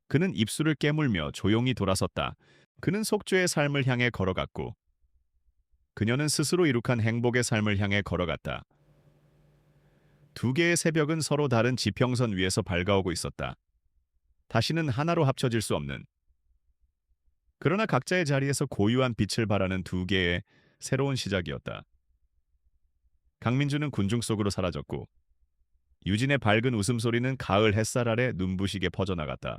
A: 그는 입술을 깨물며 조용히 돌아섰다. 그는 속죄의 삶을 향해 걸어갔고 그녀는 스스로 이룩한 행복의 삶을 향해 걸어갔다. 두 개의 새벽은 서로 다른 지평선 위에서 밝아오고 있었다. 다시는 하나로 합쳐질 수 없는, 그러나 각자의 자리에서 고유한 빛을 발하는 두 개의 새로운 시작이었다. 강민주는 군중 속으로 사라졌고 유진의 밝은 웃음소리는 가을 햇살 아래 눈부시게 퍼져나갔다.